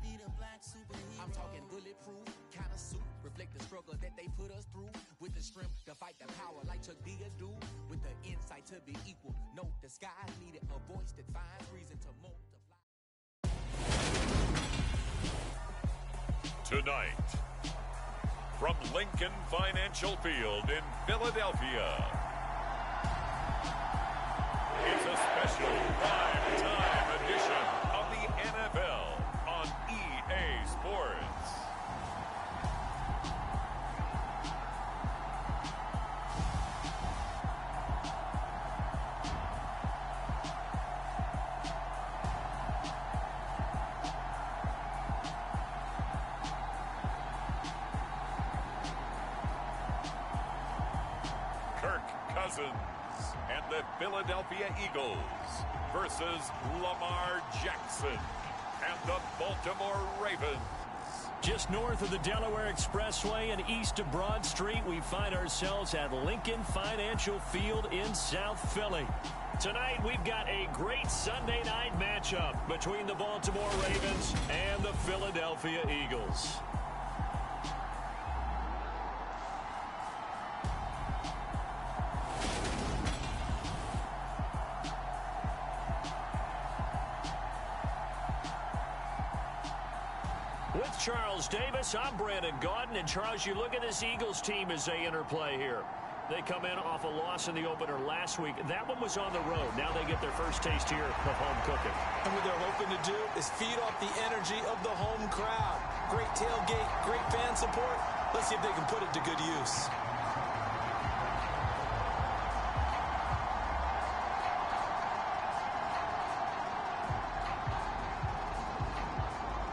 need a black superhero. I'm talking bulletproof kind of suit, reflect the struggle that they put us through, with the strength to fight the power like Chuck D do, with the insight to be equal. Note the sky needed a voice that finds reason to multiply. Tonight, from Lincoln Financial Field in Philadelphia, it's a special prime-time edition of the NFL on EA Sports. Kirk Cousins and the Philadelphia Eagles versus Lamar Jackson and the Baltimore Ravens. Just north of the Delaware Expressway and east of Broad Street, we find ourselves at Lincoln Financial Field in South Philly. Tonight, we've got a great Sunday night matchup between the Baltimore Ravens and the Philadelphia Eagles. With Charles Davis, I'm Brandon Gaudin. And Charles, you look at this Eagles team as they interplay here. They come in off a loss in the opener last week. That one was on the road. Now they get their first taste here of home cooking. And what they're hoping to do is feed off the energy of the home crowd. Great tailgate, great fan support. Let's see if they can put it to good use.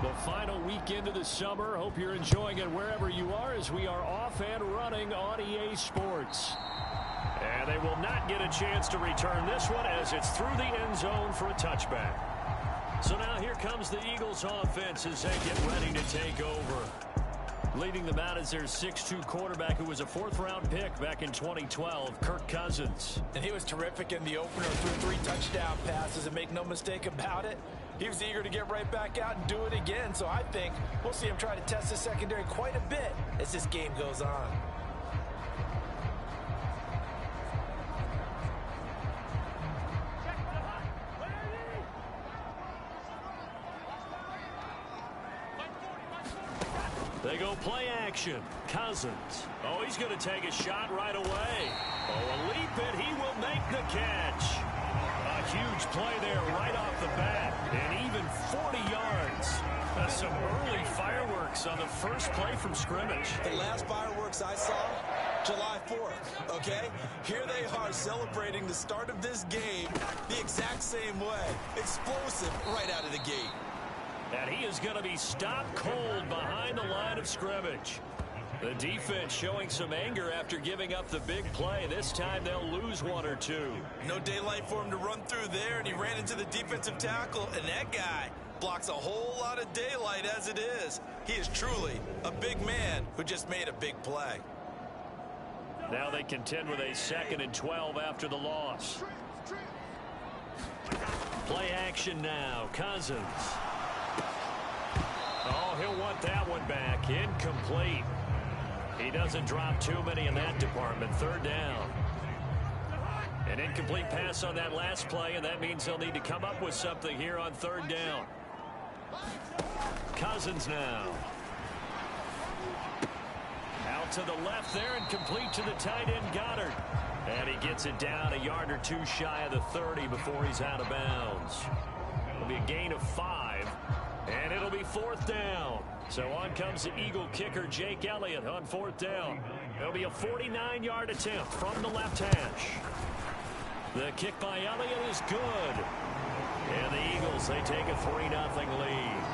The final weekend of the summer. Hope you're enjoying it wherever you are as we are off and running on EA Sports. And they will not get a chance to return this one as it's through the end zone for a touchback. So now here comes the Eagles offense as they get ready to take over. Leading them out is their 6'2 quarterback who was a fourth-round pick back in 2012, Kirk Cousins. And he was terrific in the opener, threw 3 touchdown passes, and make no mistake about it, he was eager to get right back out and do it again. So I think we'll see him try to test the secondary quite a bit as this game goes on. They go play action. Cousins. Oh, he's going to take a shot right away. Oh, a leap, and he will make the catch. A huge play there right off the bat. And even 40 yards. Some early fireworks on the first play from scrimmage. The last fireworks I saw, July 4th, okay? Here they are celebrating the start of this game the exact same way. Explosive right out of the gate. And he is going to be stopped cold behind the line of scrimmage. The defense showing some anger after giving up the big play. This time they'll lose 1 or 2. No daylight for him to run through there, and he ran into the defensive tackle, and that guy blocks a whole lot of daylight as it is. He is truly a big man who just made a big play. Now they contend with a 2nd and 12 after the loss. Play action now. Cousins. Oh, he'll want that one back. Incomplete. He doesn't drop too many in that department. 3rd down. An incomplete pass on that last play, and that means they'll need to come up with something here on 3rd down. Cousins now. Out out to the left there and complete to the tight end, Goddard. And he gets it down a yard or two shy of the 30 before he's out of bounds. It'll be a gain of 5, and it'll be 4th down. So on comes the Eagle kicker, Jake Elliott, on 4th down. It'll be a 49-yard attempt from the left hash. The kick by Elliott is good. And the Eagles, they take a 3-0 lead.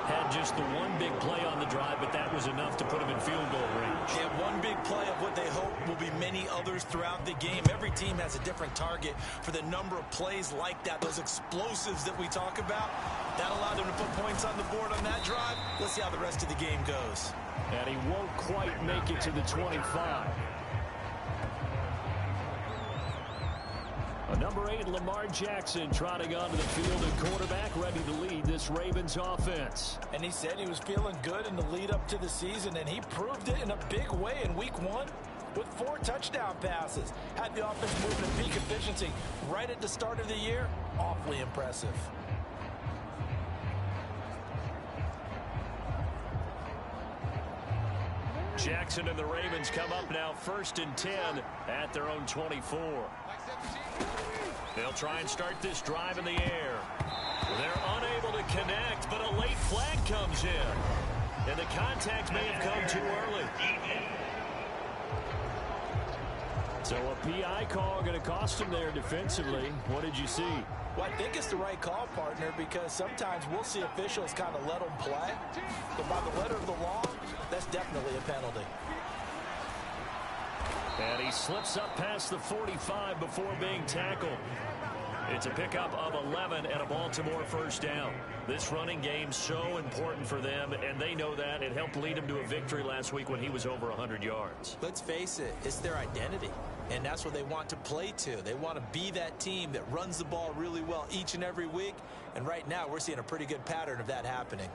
Had just the one big play on the drive, but that was enough to put him in field goal range. Yeah, one big play of what they hope will be many others throughout the game. Every team has a different target for the number of plays like that. Those explosives that we talk about, that allowed them to put points on the board on that drive. Let's see how the rest of the game goes. And he won't quite make it to the 25. Number 8, Lamar Jackson, trotting onto the field at quarterback, ready to lead this Ravens offense. And he said he was feeling good in the lead up to the season, and he proved it in a big way in week 1 with 4 touchdown passes. Had the offense moving at peak efficiency right at the start of the year. Awfully impressive. Jackson and the Ravens come up now 1st and 10 at their own 24. They'll try and start this drive in the air. They're unable to connect, but a late flag comes in. And the contact may have come too early. So a PI call going to cost him there defensively. What did you see? Well, I think it's the right call, partner, because sometimes we'll see officials kind of let them play. But by the letter of the law, that's definitely a penalty. And he slips up past the 45 before being tackled. It's a pickup of 11 and a Baltimore 1st down. This running game so important for them, and they know that. It helped lead him to a victory last week when he was over 100 yards. Let's face it, it's their identity, and that's what they want to play to. They want to be that team that runs the ball really well each and every week, and right now we're seeing a pretty good pattern of that happening.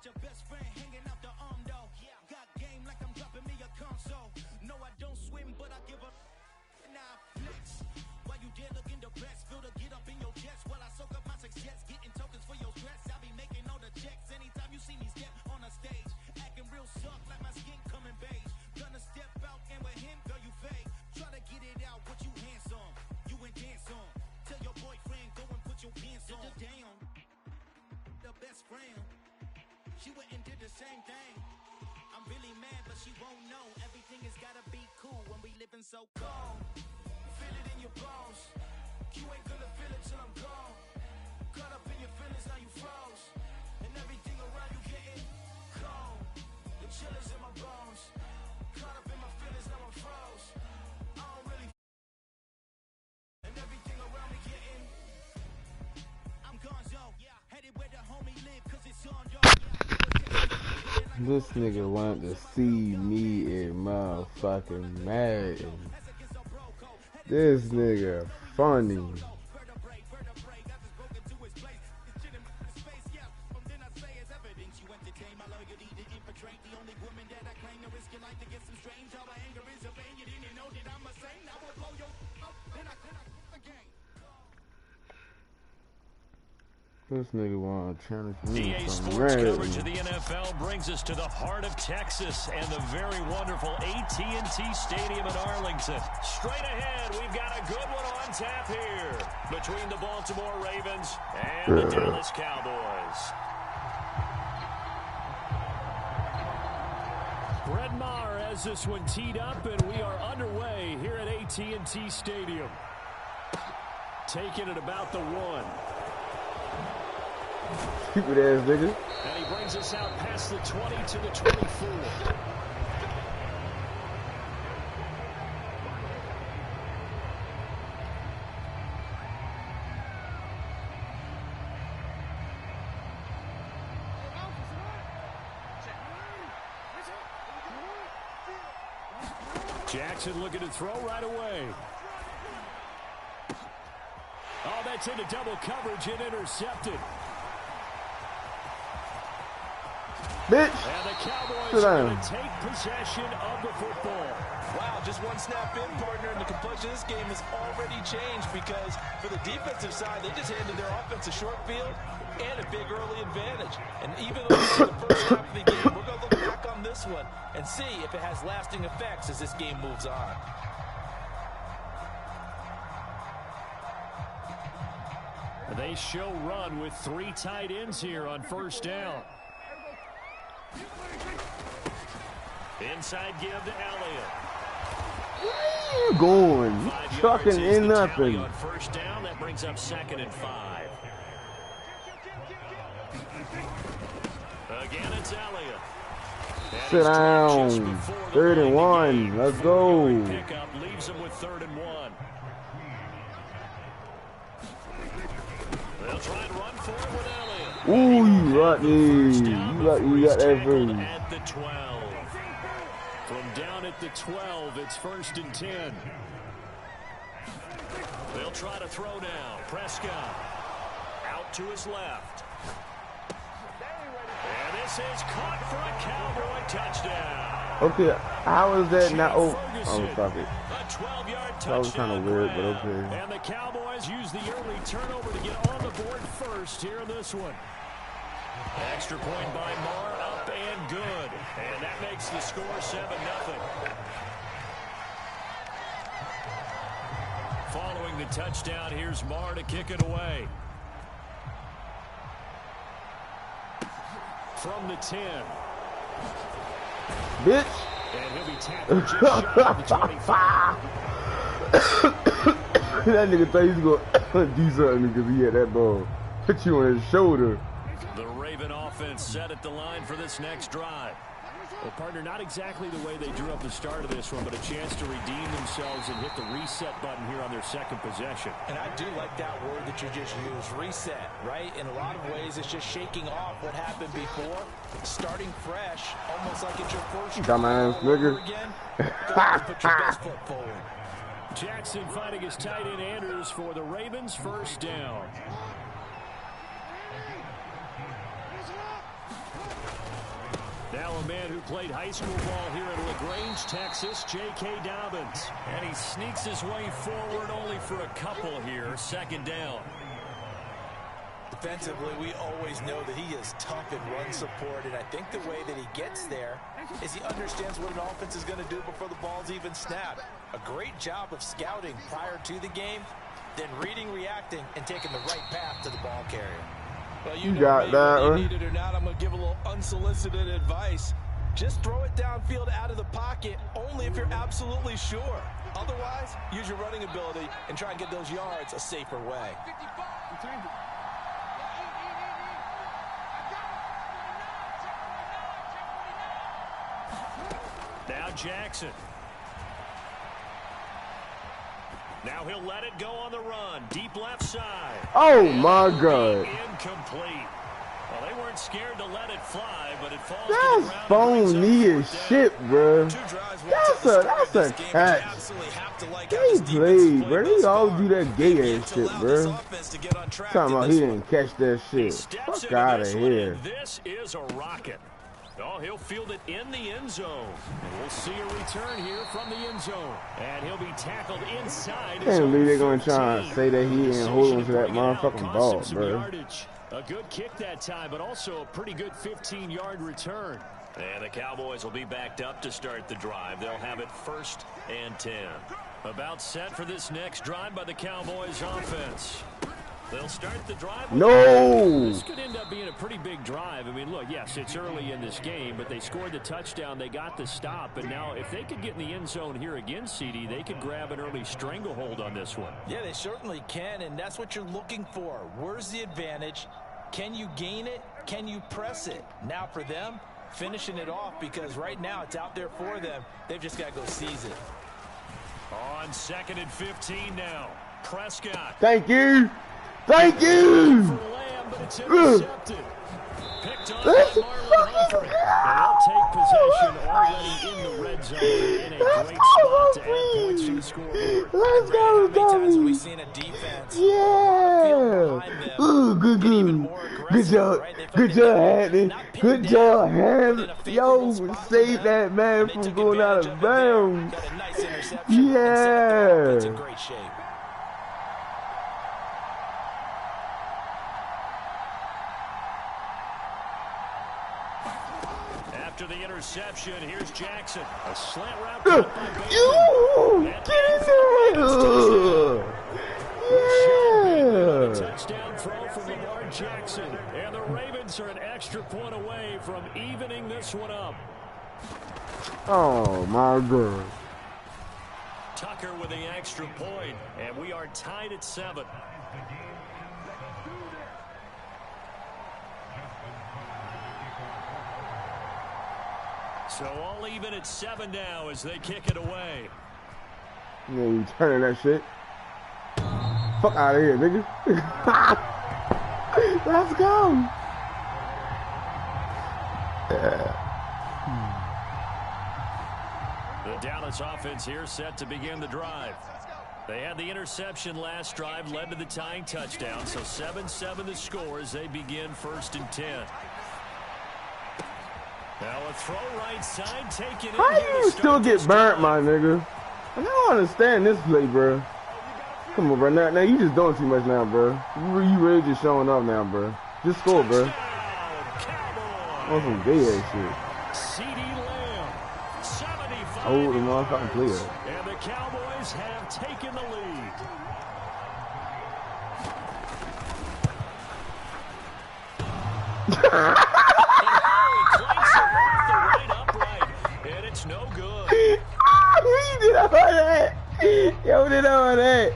Your best friend hanging out the arm though. Got game like I'm dropping me a console. No, I don't swim, but I give a now flex. While you there looking depressed, feel to get up in your chest while I soak up my success, getting tokens for your stress. I be making all the checks anytime you see me step on a stage, acting real soft like my skin coming beige. Gonna step out and with him, girl, you fake. Try to get it out, what you handsome, you ain't dance on. Tell your boyfriend go and put your pants on. Down, the best friend. She went and did the same thing. I'm really mad, but she won't know. Everything has gotta be cool when we living so cold. Feel it in your bones. You ain't gonna feel it till I'm gone. Caught up in your feelings, now you froze. And everything around you getting cold. The chillers in my bones. Caught up in my feelings, now I'm froze. I don't really. And everything around me getting. I'm gonzo. Headed where the homie live, cause it's on y'all. This nigga want to see me in motherfucking Madden. This nigga funny. This nigga want to challenge me. EA Sports coverage of the NFL brings us to the heart of Texas and the very wonderful AT&T Stadium in Arlington. Straight ahead, we've got a good one on tap here between the Baltimore Ravens and the Dallas Cowboys. has this one teed up, and we are underway here at AT&T Stadium. Taking it about the 1. Stupid ass nigga. And he brings us out past the 20 to the 24. Jackson looking to throw right away. Oh, that's into double coverage and intercepted. Bitch. And the Cowboys are going to take possession of the football. Wow, just one snap in, partner, and the complexion of this game has already changed because for the defensive side, they just handed their offense a short field and a big early advantage. And even though this is the first half of the game, we're going to look back on this one and see if it has lasting effects as this game moves on. They show run with 3 tight ends here on first down. Inside give to Elliott. Where you going? You trucking in nothing. On first down, that brings up 2nd and 5. Again, it's Elliott. Sit down. 3rd and 1. Let's go. Pickup leaves him with 3rd and 1. They'll try and run for it with Elliott. Ooh, you lucky. You got that first. At the 12. From down at the 12, it's 1st and 10. They'll try to throw now. Prescott out to his left. And this is caught for a Cowboy touchdown. Okay, how is that not? Oh, stop it. A 12-yard touchdown. That was kind of weird, but okay. And the Cowboys use the early turnover to get on the board first here in this one. Extra point by Marr, up and good. And that makes the score 7-0. Following the touchdown, here's Marr to kick it away. From the 10. Bitch. And he'll be tackled just shy of the 25. That nigga thought he was going to do something because he had that ball. Put you on his shoulder. The Raven offense set at the line for this next drive. Well, partner, not exactly the way they drew up the start of this one, but a chance to redeem themselves and hit the reset button here on their 2nd possession. And I do like that word that you just used, reset, right? In a lot of ways, it's just shaking off what happened before, starting fresh, almost like it's your first dumbass nigga. Again. Go put your best foot forward. Jackson finding his tight end Andrews for the Ravens, 1st down. Now a man who played high school ball here in LaGrange, Texas, J.K. Dobbins. And he sneaks his way forward only for a couple here, 2nd down. Defensively, we always know that he is tough in run support, and I think the way that he gets there is he understands what an offense is going to do before the ball's even snapped. A great job of scouting prior to the game, then reading, reacting, and taking the right path to the ball carrier. Well, you got that, whether you need it or not, I'm going to give a little unsolicited advice. Just throw it downfield out of the pocket only if you're absolutely sure. Otherwise, use your running ability and try and get those yards a safer way. Now Jackson. Now he'll let it go on the run. Deep left side. Oh, my God. Incomplete. Well, they weren't scared to let it fly, but it falls That's to the ground. phony as shit, bro. That's a catch. They played, bro. They all do that gay ass shit, bro. Talking about he didn't catch that shit. Fuck out of here. This is a rocket. Oh, he'll field it in the end zone. And we'll see a return here from the end zone. And he'll be tackled inside. I can't believe they're going to try and say that he didn't hold on to that motherfucking ball, bro. A good kick that time, but also a pretty good 15-yard return. And the Cowboys will be backed up to start the drive. They'll have it 1st and 10. About set for this next drive by the Cowboys offense. They'll start the drive. No! This could end up being a pretty big drive. I mean, look, yes, it's early in this game, but they scored the touchdown. They got the stop. And now if they could get in the end zone here again, CD, they could grab an early stranglehold on this one. Yeah, they certainly can, and that's what you're looking for. Where's the advantage? Can you gain it? Can you press it? Now for them, finishing it off, because right now it's out there for them. They've just got to go seize it. On 2nd and 15 now. Prescott. Thank you. Thank you. For Lamb, but it's intercepted. Picked on by Marlon Humphrey. They'll take possession already in the red zone in a great spot to add points to the scoreboard. Let's go, How many times have we Tommy. seen a defense Yeah. Ooh, good. Good job. Good job, Hadley. Good job, Ham. Yo, save that man from going out of bounds. Got a nice interception. Yeah. It's in great shape. After the interception, here's Jackson. A slant route. You get in there. Yeah. Touchdown throw from Lamar Jackson. And the Ravens are an extra point away from evening this one up. Oh, my God. Tucker with the extra point, and we are tied at 7. So all even at 7 now as they kick it away. Yeah, you turning that shit. Fuck out of here, nigga. Let's go. The Dallas offense here set to begin the drive. They had the interception last drive, led to the tying touchdown. So 7-7 the score as they begin 1st and 10. Now a throw right side taken in. How do you still get burnt, my nigga? I don't understand this play, bro. Come on, bro. Now you just doing too much now, bro. You really just showing up now, bro. Just score, bro. On some gay ass shit. CD Lamb, 75 Oh, the motherfucking player. and the Cowboys have taken the lead. And it's no good. He did all that. Yo, did all that.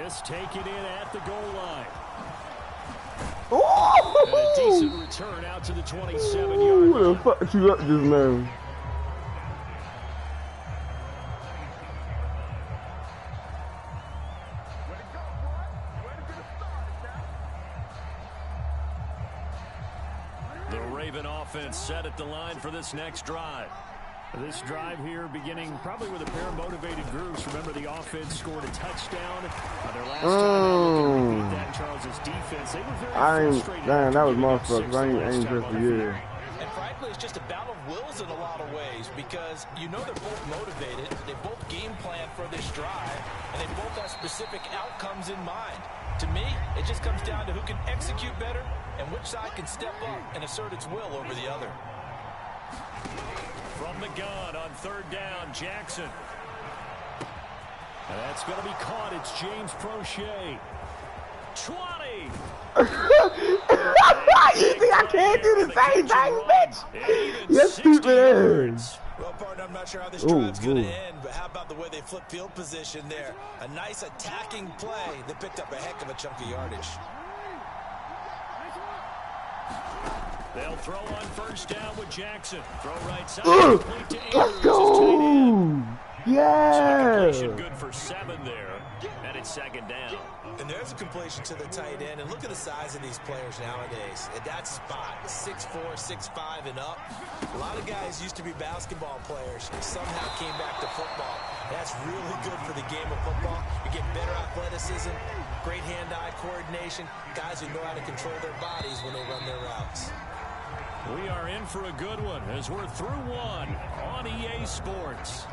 This taken in at the goal line. Oh! And a decent return out to the 27-yard Who line. the fuck you up this man? The Raven offense set at the line for this next drive. This drive here beginning probably with a pair of motivated groups. Remember, the offense scored a touchdown. Their last time beat that Charles' defense. They were very frustrated. Damn, that was motherfuckers. I ain't just for you. And frankly, it's just a battle of wills in a lot of ways, because you know they're both motivated, they both game plan for this drive, and they both have specific outcomes in mind. To me, it just comes down to who can execute better and which side can step up and assert its will over the other. From the gun on 3rd down, Jackson. And that's going to be caught. It's James Prochet. 20. You think I can't do the same thing, bitch? You stupid ass. Well, partner, I'm not sure how this drive's going to end, but how about the way they flip field position there? A nice attacking play that picked up a heck of a chunk of yardage. They'll throw on 1st down with Jackson. Throw right side. Let's go. Yeah. Good for 7 there. And it's 2nd down. And there's a completion to the tight end. And look at the size of these players nowadays. At that spot, 6'4", 6'5", and up. A lot of guys used to be basketball players and somehow came back to football. That's really good for the game of football. You get better athleticism, great hand-eye coordination, guys who know how to control their bodies when they run their routes. We are in for a good one as we're through one on EA Sports.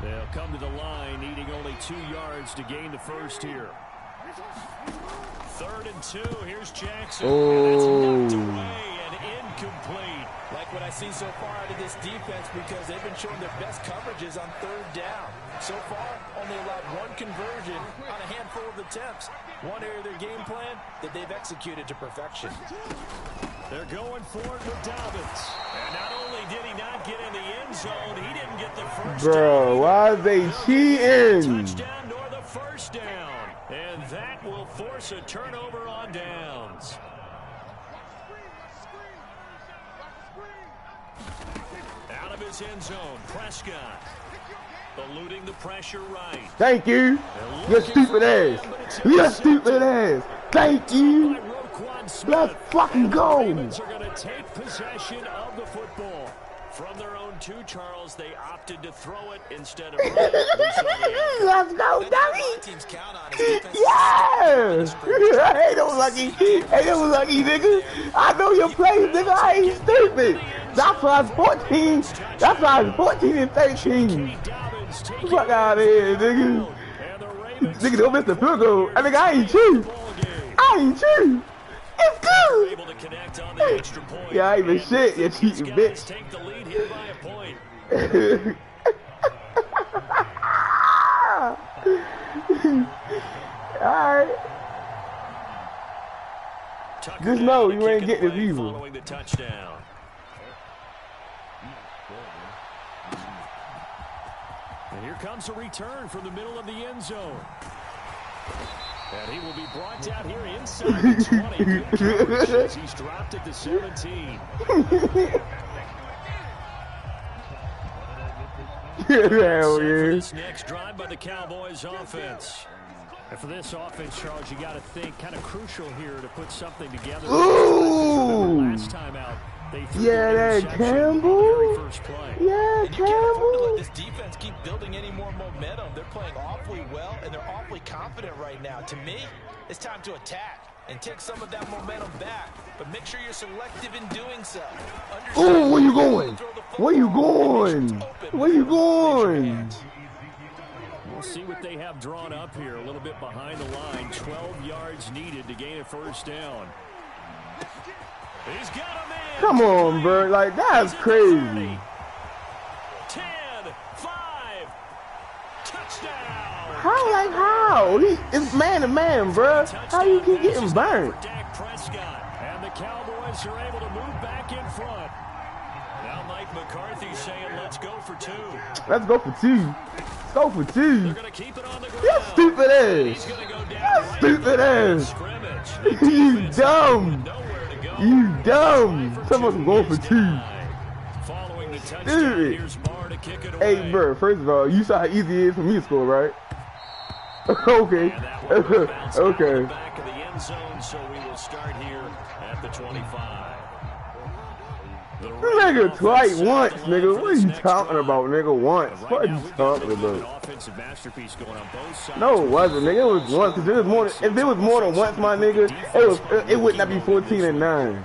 They'll They'll come to the line, needing only 2 yards to gain the first here. 3rd and 2. Here's Jackson. Oh. And it's knocked away and incomplete. Like what I see so far out of this defense because they've been showing their best coverages on 3rd down. So far, only allowed 1 conversion on a handful of attempts. One area of their game plan that they've executed to perfection. They're going for it with Dobbins. And not only did he not get in the end zone, he didn't get the first down. Bro, why are they cheating? Touchdown nor the first down. And that will force a turnover on downs. Out of his end zone, Prescott. Eluding the pressure right. Thank you. You stupid ass. You stupid ass. Thank you. Let's fucking go. Ravens are going to take possession of the football. From their own 2, Charles, they opted to throw it instead of run it. Let's go, dummy. Yeah. Ain't no lucky. Ain't no lucky, nigga. I know your plays, nigga. I ain't stupid. That's why it's 14. That's why it's 14 and 13. Fuck out of here, nigga. Nigga, don't miss the field goal. I think I ain't true. I ain't true. It's good. Yeah, I ain't even shit. You cheating bitch. Take the lead here by a point. Alright. Just know you ain't getting this evil. Following the touchdown. And here comes a return from the middle of the end zone. And he will be brought down here inside the 20. Good coverage as he's dropped at the 17. Hell yeah. This next drive by the Cowboys offense. And for this offense, Charles, you got to think kind of crucial here to put something together. Ooh. Last time out, they threw that Campbell. First play. Yeah, and you can't afford to Campbell. let this defense keep building any more momentum. They're playing awfully well, and they're awfully confident right now. To me, it's time to attack and take some of that momentum back. But make sure you're selective in doing so. Oh, where you going? Where you going? Where you going? We'll see what they have drawn up here. A little bit behind the line. 12 yards needed to gain a first down. He's got a man. Come on, bro. Like, that's crazy. 10, 5, touchdown. How, like, how? It's man to man, bro. How you keep getting burnt? Dak Prescott. And the Cowboys are able to move back in front. Now Mike McCarthy saying, let's go for 2. Let's go for 2. Let's go for 2. They're going to keep it on the ground. You stupid ass. He's going to go down. You stupid ass. You dumb. You dumb. Someone's going for 2. Following the touchdown, here's Barr to kick it away. Hey, bro, first of all, you saw how easy it is for me to score, right? Okay. Okay. Back of the end zone, so we will start here at the 25. Nigga, twice, once, nigga. What are you talking about, nigga? Once. What are you talking about? Offensive masterpiece going on both sides. No, it wasn't, nigga. It was once. Cause it was more. If there was more than once, my nigga, it would not be 14 and 9.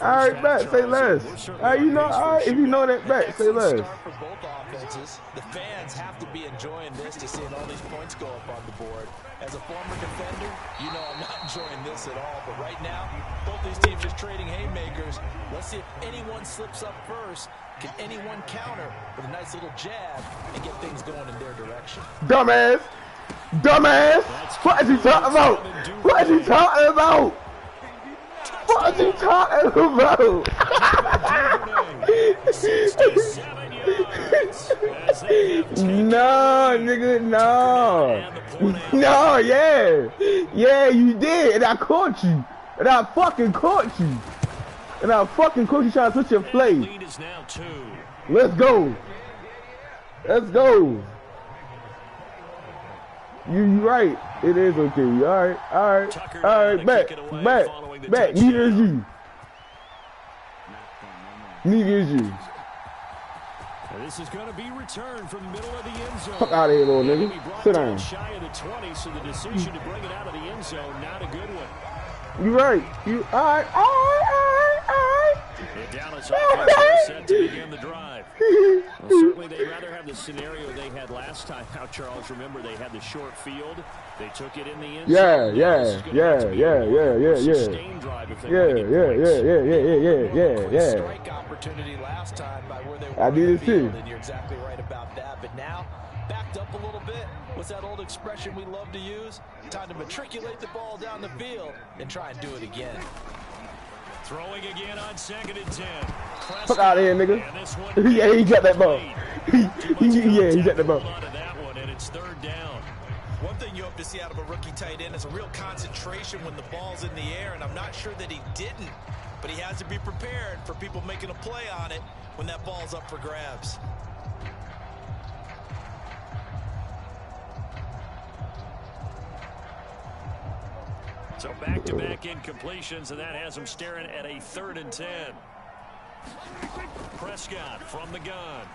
All right, bet. Say less. All right, you know. All right, if you know that, bet. Say less. For both offenses, the fans have to be enjoying this to see all these points go up on the board. As a former defender, you know I'm not enjoying this at all. But right now, both these teams are trading haymakers. Let's see if anyone slips up first. Can anyone counter with a nice little jab and get things going in their direction? Dumbass. Dumbass. What is he talking about? What is he talking about? What is he talking about? No, nigga, no. No, yeah. Yeah, you did. And I caught you. And I fucking caught you. And I fucking caught you trying to switch your play. Let's go. Let's go. You right. It is okay. All right. All right. All right. Back. Neither is you. Neither is you. This is going to be returned from the middle of the end zone. Fuck out of here, little nigga. Sit down. Shy of the 20, so the decision to bring it out of the end zone, not a good one. You right. You all right. All right. All right. All right. Dallas offense is set to begin the drive. Well, certainly they'd rather have the scenario they had last time. Now, Charles, remember they had the short field. They took it in the end zone. Yeah. Strike opportunity last time by where they were. I did it too. And you're exactly right about that. But now, backed up a little bit. What's that old expression we love to use? Time to matriculate the ball down the field and try and do it again. Throwing again on 2nd and 10. Fuck out of here, nigga. Yeah, he got that ball. Yeah, he got that ball. That one, and it's 3rd down. One thing you hope to see out of a rookie tight end is a real concentration when the ball's in the air, and I'm not sure that he didn't, but he has to be prepared for people making a play on it when that ball's up for grabs. So back-to-back incompletions, and that has him staring at a 3rd and 10. Prescott from the gun.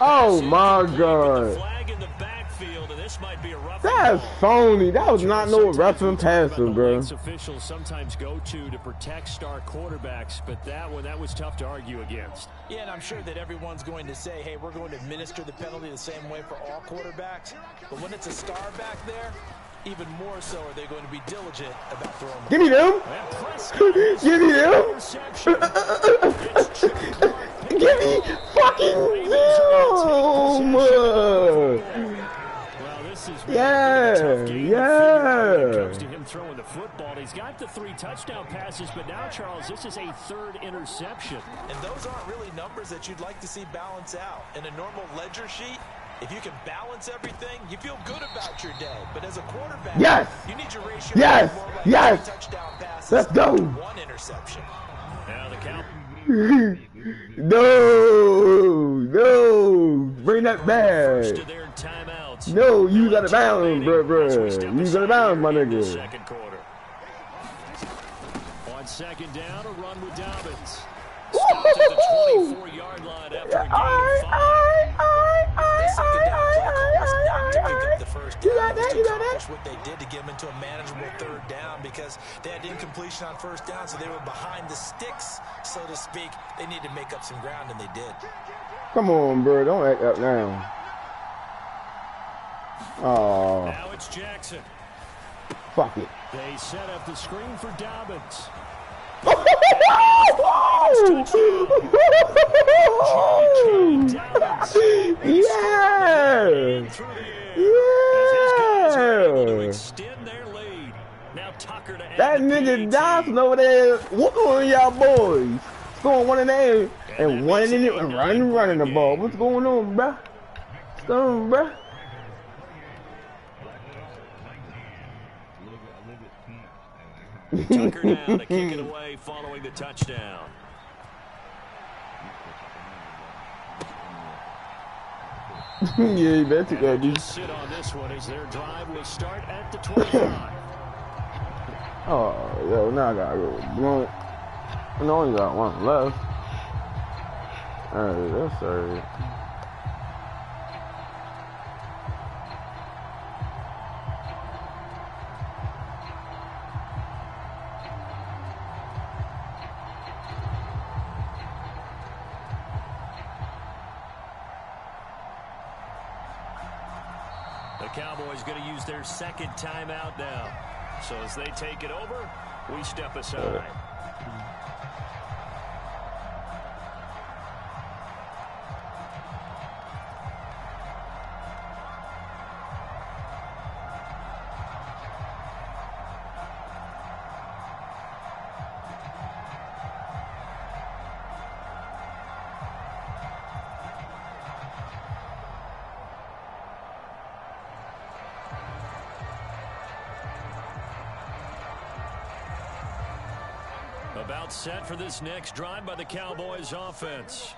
Oh my God. Flag in the backfield, and this might be a rough. That's phony. That was not no roughing passer, bro. Officials sometimes go to protect star quarterbacks, but that was tough to argue against. Yeah, and I'm sure that everyone's going to say, hey, we're going to administer the penalty the same way for all quarterbacks. But when it's a star back there, even more so are they going to be diligent about throwing the Give me them. Give me them. Give me fucking them. Yeah. Comes to him throwing the football. He's got the 3 touchdown passes, but now, Charles, this is a 3rd interception. And those aren't really numbers that you'd like to see balance out. In a normal ledger sheet, if you can balance everything, you feel good about your day. But as a quarterback, you need your ratio to be more like 3 touchdown passes. Let's go. 1 interception. Now the count. No. Bring that back. No, you got to bounce, bro. You got to bounce, my nigga. Second quarter. On 2nd down, a run with Dobbins. Stopped at the 24-yard line after a gain of 5. The second down play call was not to pick up the first down. It was to accomplish what they did to get them into a manageable 3rd down because they had incompletion on 1st down, so they were behind the sticks, so to speak. They needed to make up some ground, and they did. Come on, bro. Don't act up now. Oh. Now it's Jackson. Fuck it. They set up the screen for Dobbins. That nigga Dawson over there whooping on y'all boys. Scoring 1 in there and 1 in it and running the ball. What's going on, bruh? What's going on, bruh? Tucker now to kick it away following the touchdown. Yeah, you better take that, dude. Sit on this one as their drive will start at the 25. Oh, yo, now I gotta go blunt. I only got 1 left. Alright, that's alright. The Cowboys going to use their 2nd timeout now. So as they take it over, we step aside. About set for this next drive by the Cowboys offense.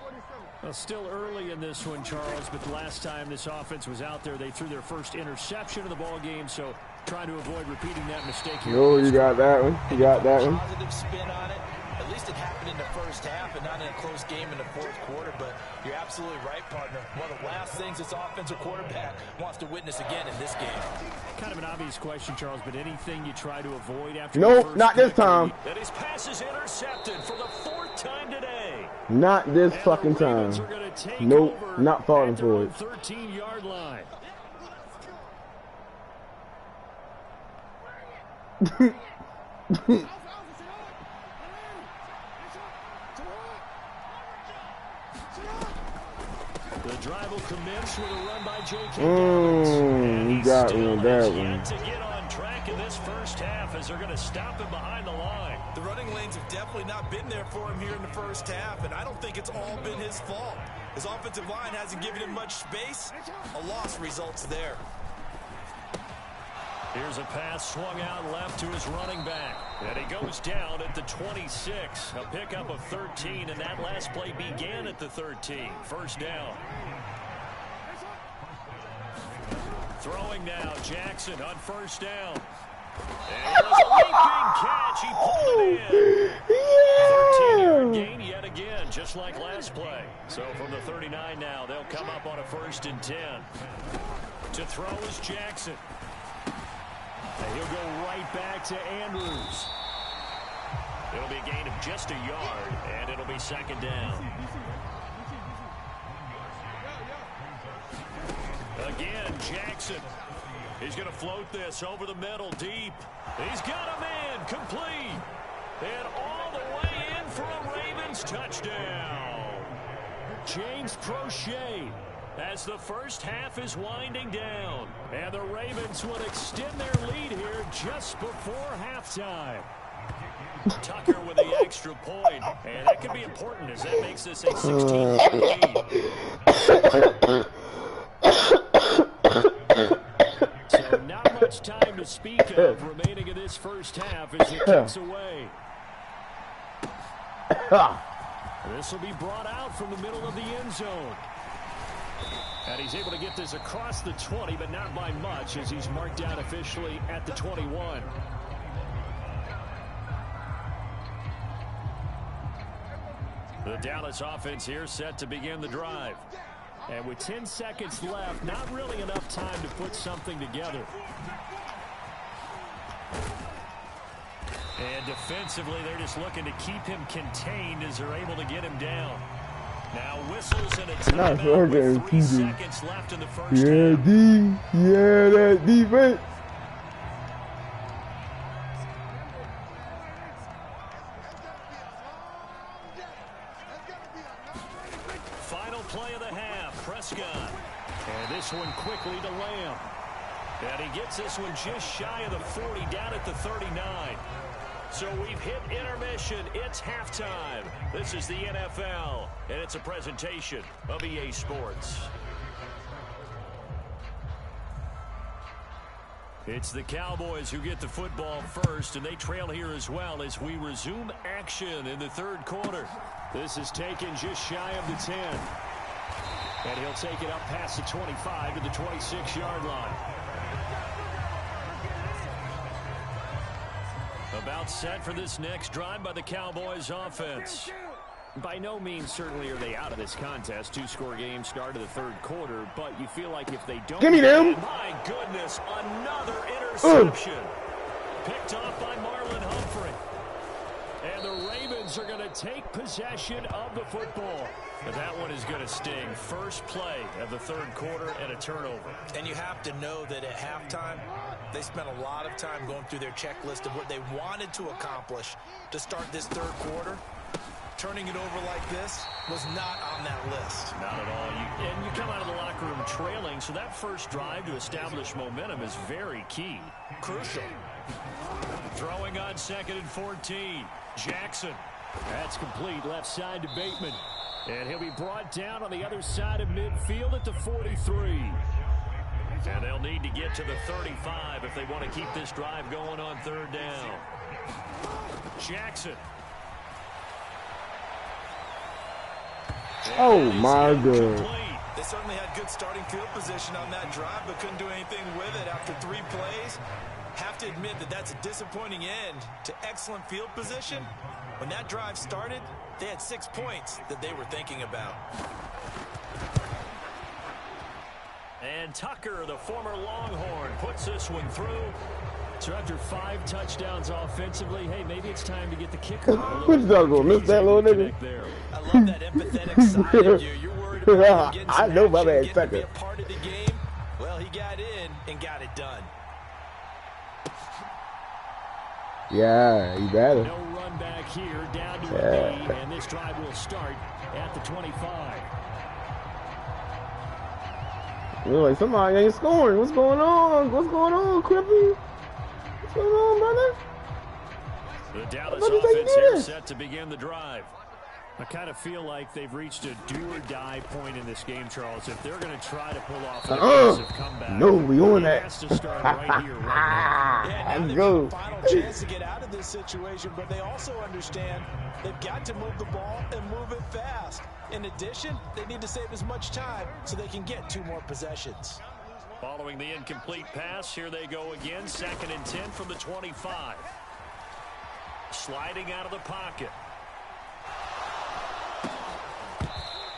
Well, still early in this one, Charles, but the last time this offense was out there, they threw their first interception of the ball game, so trying to avoid repeating that mistake here. Oh, you got that one. You got that one. Positive spin on it. At least it happened in the first half and not in a close game in the fourth quarter. But you're absolutely right, partner. One of the last things this offensive quarterback wants to witness again in this game. Kind of an obvious question, Charles, but anything you try to avoid after nope, not this time. And his pass is intercepted for the 4th time today. Not this fucking time. Nope, not falling for it. 13-yard line. The drive will commence with a run by J.K. You got me on that one. To get on track in this first half as they're going to stop him behind the line. The running lanes have definitely not been there for him here in the first half, and I don't think it's all been his fault. His offensive line hasn't given him much space. A loss results there. Here's a pass swung out left to his running back. And he goes down at the 26. A pickup of 13, and that last play began at the 13. First down. Throwing now, Jackson on first down. And it was a leaping catch. He pulled it in. 13-yard gain yet again, just like last play. So from the 39 now, they'll come up on a 1st and 10. To throw is Jackson. And he'll go right back to Andrews. It'll be a gain of just a yard, and it'll be 2nd down. Again, Jackson. He's going to float this over the middle, deep. He's got a man, complete. And all the way in for a Ravens touchdown. James Prochet, as the first half is winding down. And the Ravens will extend their lead here just before halftime. Tucker with the extra point. And that could be important as that makes this a 16-point lead. So not much time to speak of remaining in this first half as it kicks away. This will be brought out from the middle of the end zone. And he's able to get this across the 20, but not by much as he's marked down officially at the 21. The Dallas offense here set to begin the drive. And with 10 seconds left, not really enough time to put something together. And defensively, they're just looking to keep him contained as they're able to get him down. Now whistles and a timeout with 3 seconds left in the first half. Yeah, that defense. Final play of the half, Prescott. And this one quickly to Lamb. And he gets this one just shy of the 40, down at the 39. So we've hit intermission. It's halftime. This is the NFL, and it's a presentation of EA Sports. It's the Cowboys who get the football first, and they trail here as well as we resume action in the 3rd quarter. This is taken just shy of the 10. And he'll take it up past the 25 to the 26-yard line. About set for this next drive by the Cowboys offense. By no means certainly are they out of this contest. 2-score game start of the 3rd quarter, but you feel like if they don't... Give me them! My goodness, another interception. Picked off by Marlon Humphrey. And the Ravens are going to take possession of the football. And that one is going to sting. First play of the 3rd quarter and a turnover. And you have to know that at halftime, they spent a lot of time going through their checklist of what they wanted to accomplish to start this 3rd quarter. Turning it over like this was not on that list. Not at all. And you come out of the locker room trailing, so that first drive to establish momentum is very key. Crucial. Throwing on 2nd and 14. Jackson. That's complete. Left side to Bateman. And he'll be brought down on the other side of midfield at the 43. And they'll need to get to the 35 if they want to keep this drive going on 3rd down. Jackson. Oh, my God. They certainly had good starting field position on that drive, but couldn't do anything with it after 3 plays. Have to admit that that's a disappointing end to excellent field position. When that drive started, they had 6 points that they were thinking about. And Tucker, the former Longhorn, puts this one through. So after 5 touchdowns offensively, hey, maybe it's time to get the kicker. Who's gonna miss that little nigga? I love that empathetic side of you. You're worried about him getting I know my man getting to be a part of the game. Well, he got in and got it done. Yeah, he better. No run back here, down to a knee, and this drive will start at the 25. You're like, somebody ain't scoring. What's going on? What's going on, Crippy? What's going on, brother? The Dallas offense here set to begin the drive. I kind of feel like they've reached a do-or-die point in this game, Charles. If they're going to try to pull off an aggressive comeback, no, we on that. Has to start right here, right now. Yeah, now they've got a final chance to get out of this situation, but they also understand they've got to move the ball and move it fast. In addition, they need to save as much time so they can get 2 more possessions. Following the incomplete pass, here they go again. 2nd and 10 from the 25. Sliding out of the pocket.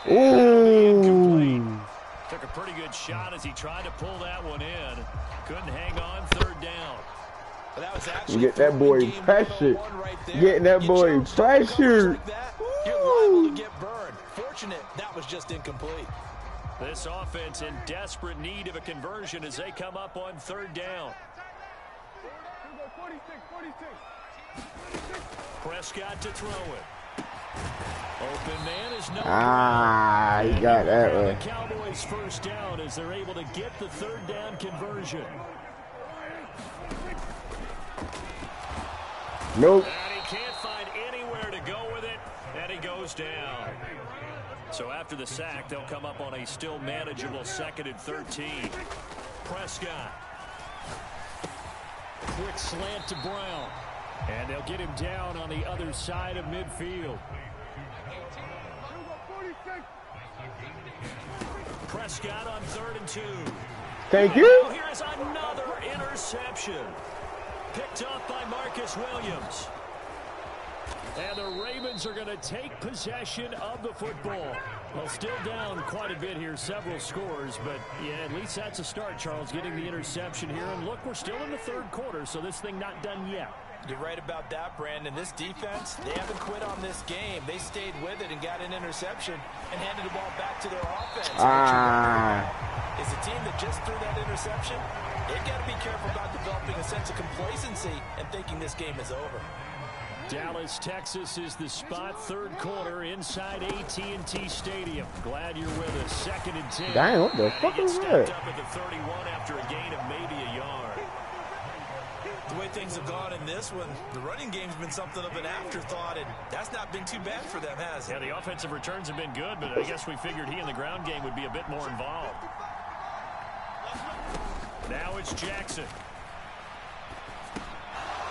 Ooh. Took a pretty good shot as he tried to pull that one in. Couldn't hang on. 3rd down. But that was actually get that boy pressured. Getting that boy pressured. You're liable to get burned. Fortunate that was just incomplete. This offense in desperate need of a conversion as they come up on 3rd down. 46. Prescott to throw it. Open man is no. He got that one. The Cowboys 1st down as they're able to get the 3rd down conversion. Nope. And he can't find anywhere to go with it, and he goes down. So after the sack, they'll come up on a still manageable 2nd and 13. Prescott. Quick slant to Brown. And they'll get him down on the other side of midfield. Prescott on 3rd and 2. Thank you. Here's another interception. Picked off by Marcus Williams. And the Ravens are going to take possession of the football. Well, still down quite a bit here, several scores, but yeah, at least that's a start, Charles, getting the interception here. And look, we're still in the 3rd quarter, so this thing not done yet. You're right about that, Brandon. This defense, they haven't quit on this game. They stayed with it and got an interception and handed the ball back to their offense. Is a team that just threw that interception, they've got to be careful about developing a sense of complacency and thinking this game is over. Dallas, Texas is the spot, 3rd quarter inside AT&T Stadium. Glad you're with us. 2nd and 10. Dang, what the fuck is that? Up at the 31 after a gain of maybe a yard. The way things have gone in this one, the running game's been something of an afterthought, and that's not been too bad for them, has it? Yeah, the offensive returns have been good, but I guess we figured he in the ground game would be a bit more involved. Now it's Jackson.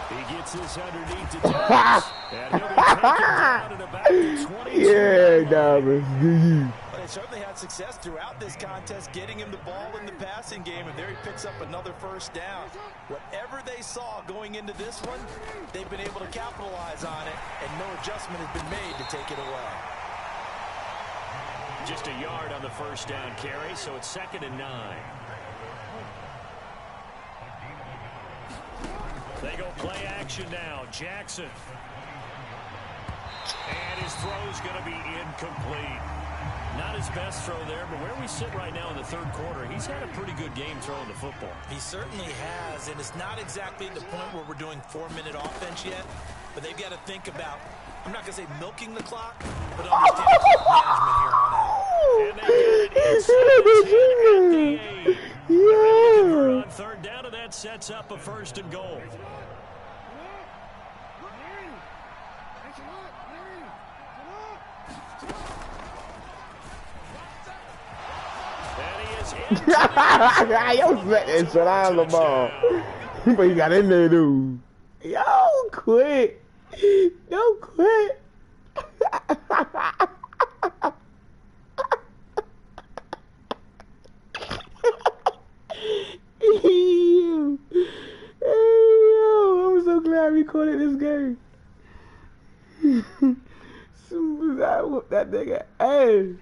He gets this underneath to Dallas. And he'll be taken down at about the 22. Yeah, Dallas. But they certainly had success throughout this contest, getting him the ball in the passing game, and there he picks up another 1st down. Whatever they saw going into this one, they've been able to capitalize on it, and no adjustment has been made to take it away. Just a yard on the 1st down carry, so it's 2nd and 9. They go play action now. Jackson. And his throw's going to be incomplete. Not his best throw there, but where we sit right now in the 3rd quarter, he's had a pretty good game throwing the football. He certainly has, and it's not exactly the point where we're doing 4-minute offense yet, but they've got to think about, I'm not going to say milking the clock, but understanding clock management here on out. And they get it inside the 8. Yeah. On 3rd down, and that sets up a 1st and goal. Yo, set that shit out of the ball. But you got in there, dude. Yo, quit. Yo, quit. doing in this game. I whooped that nigga ass.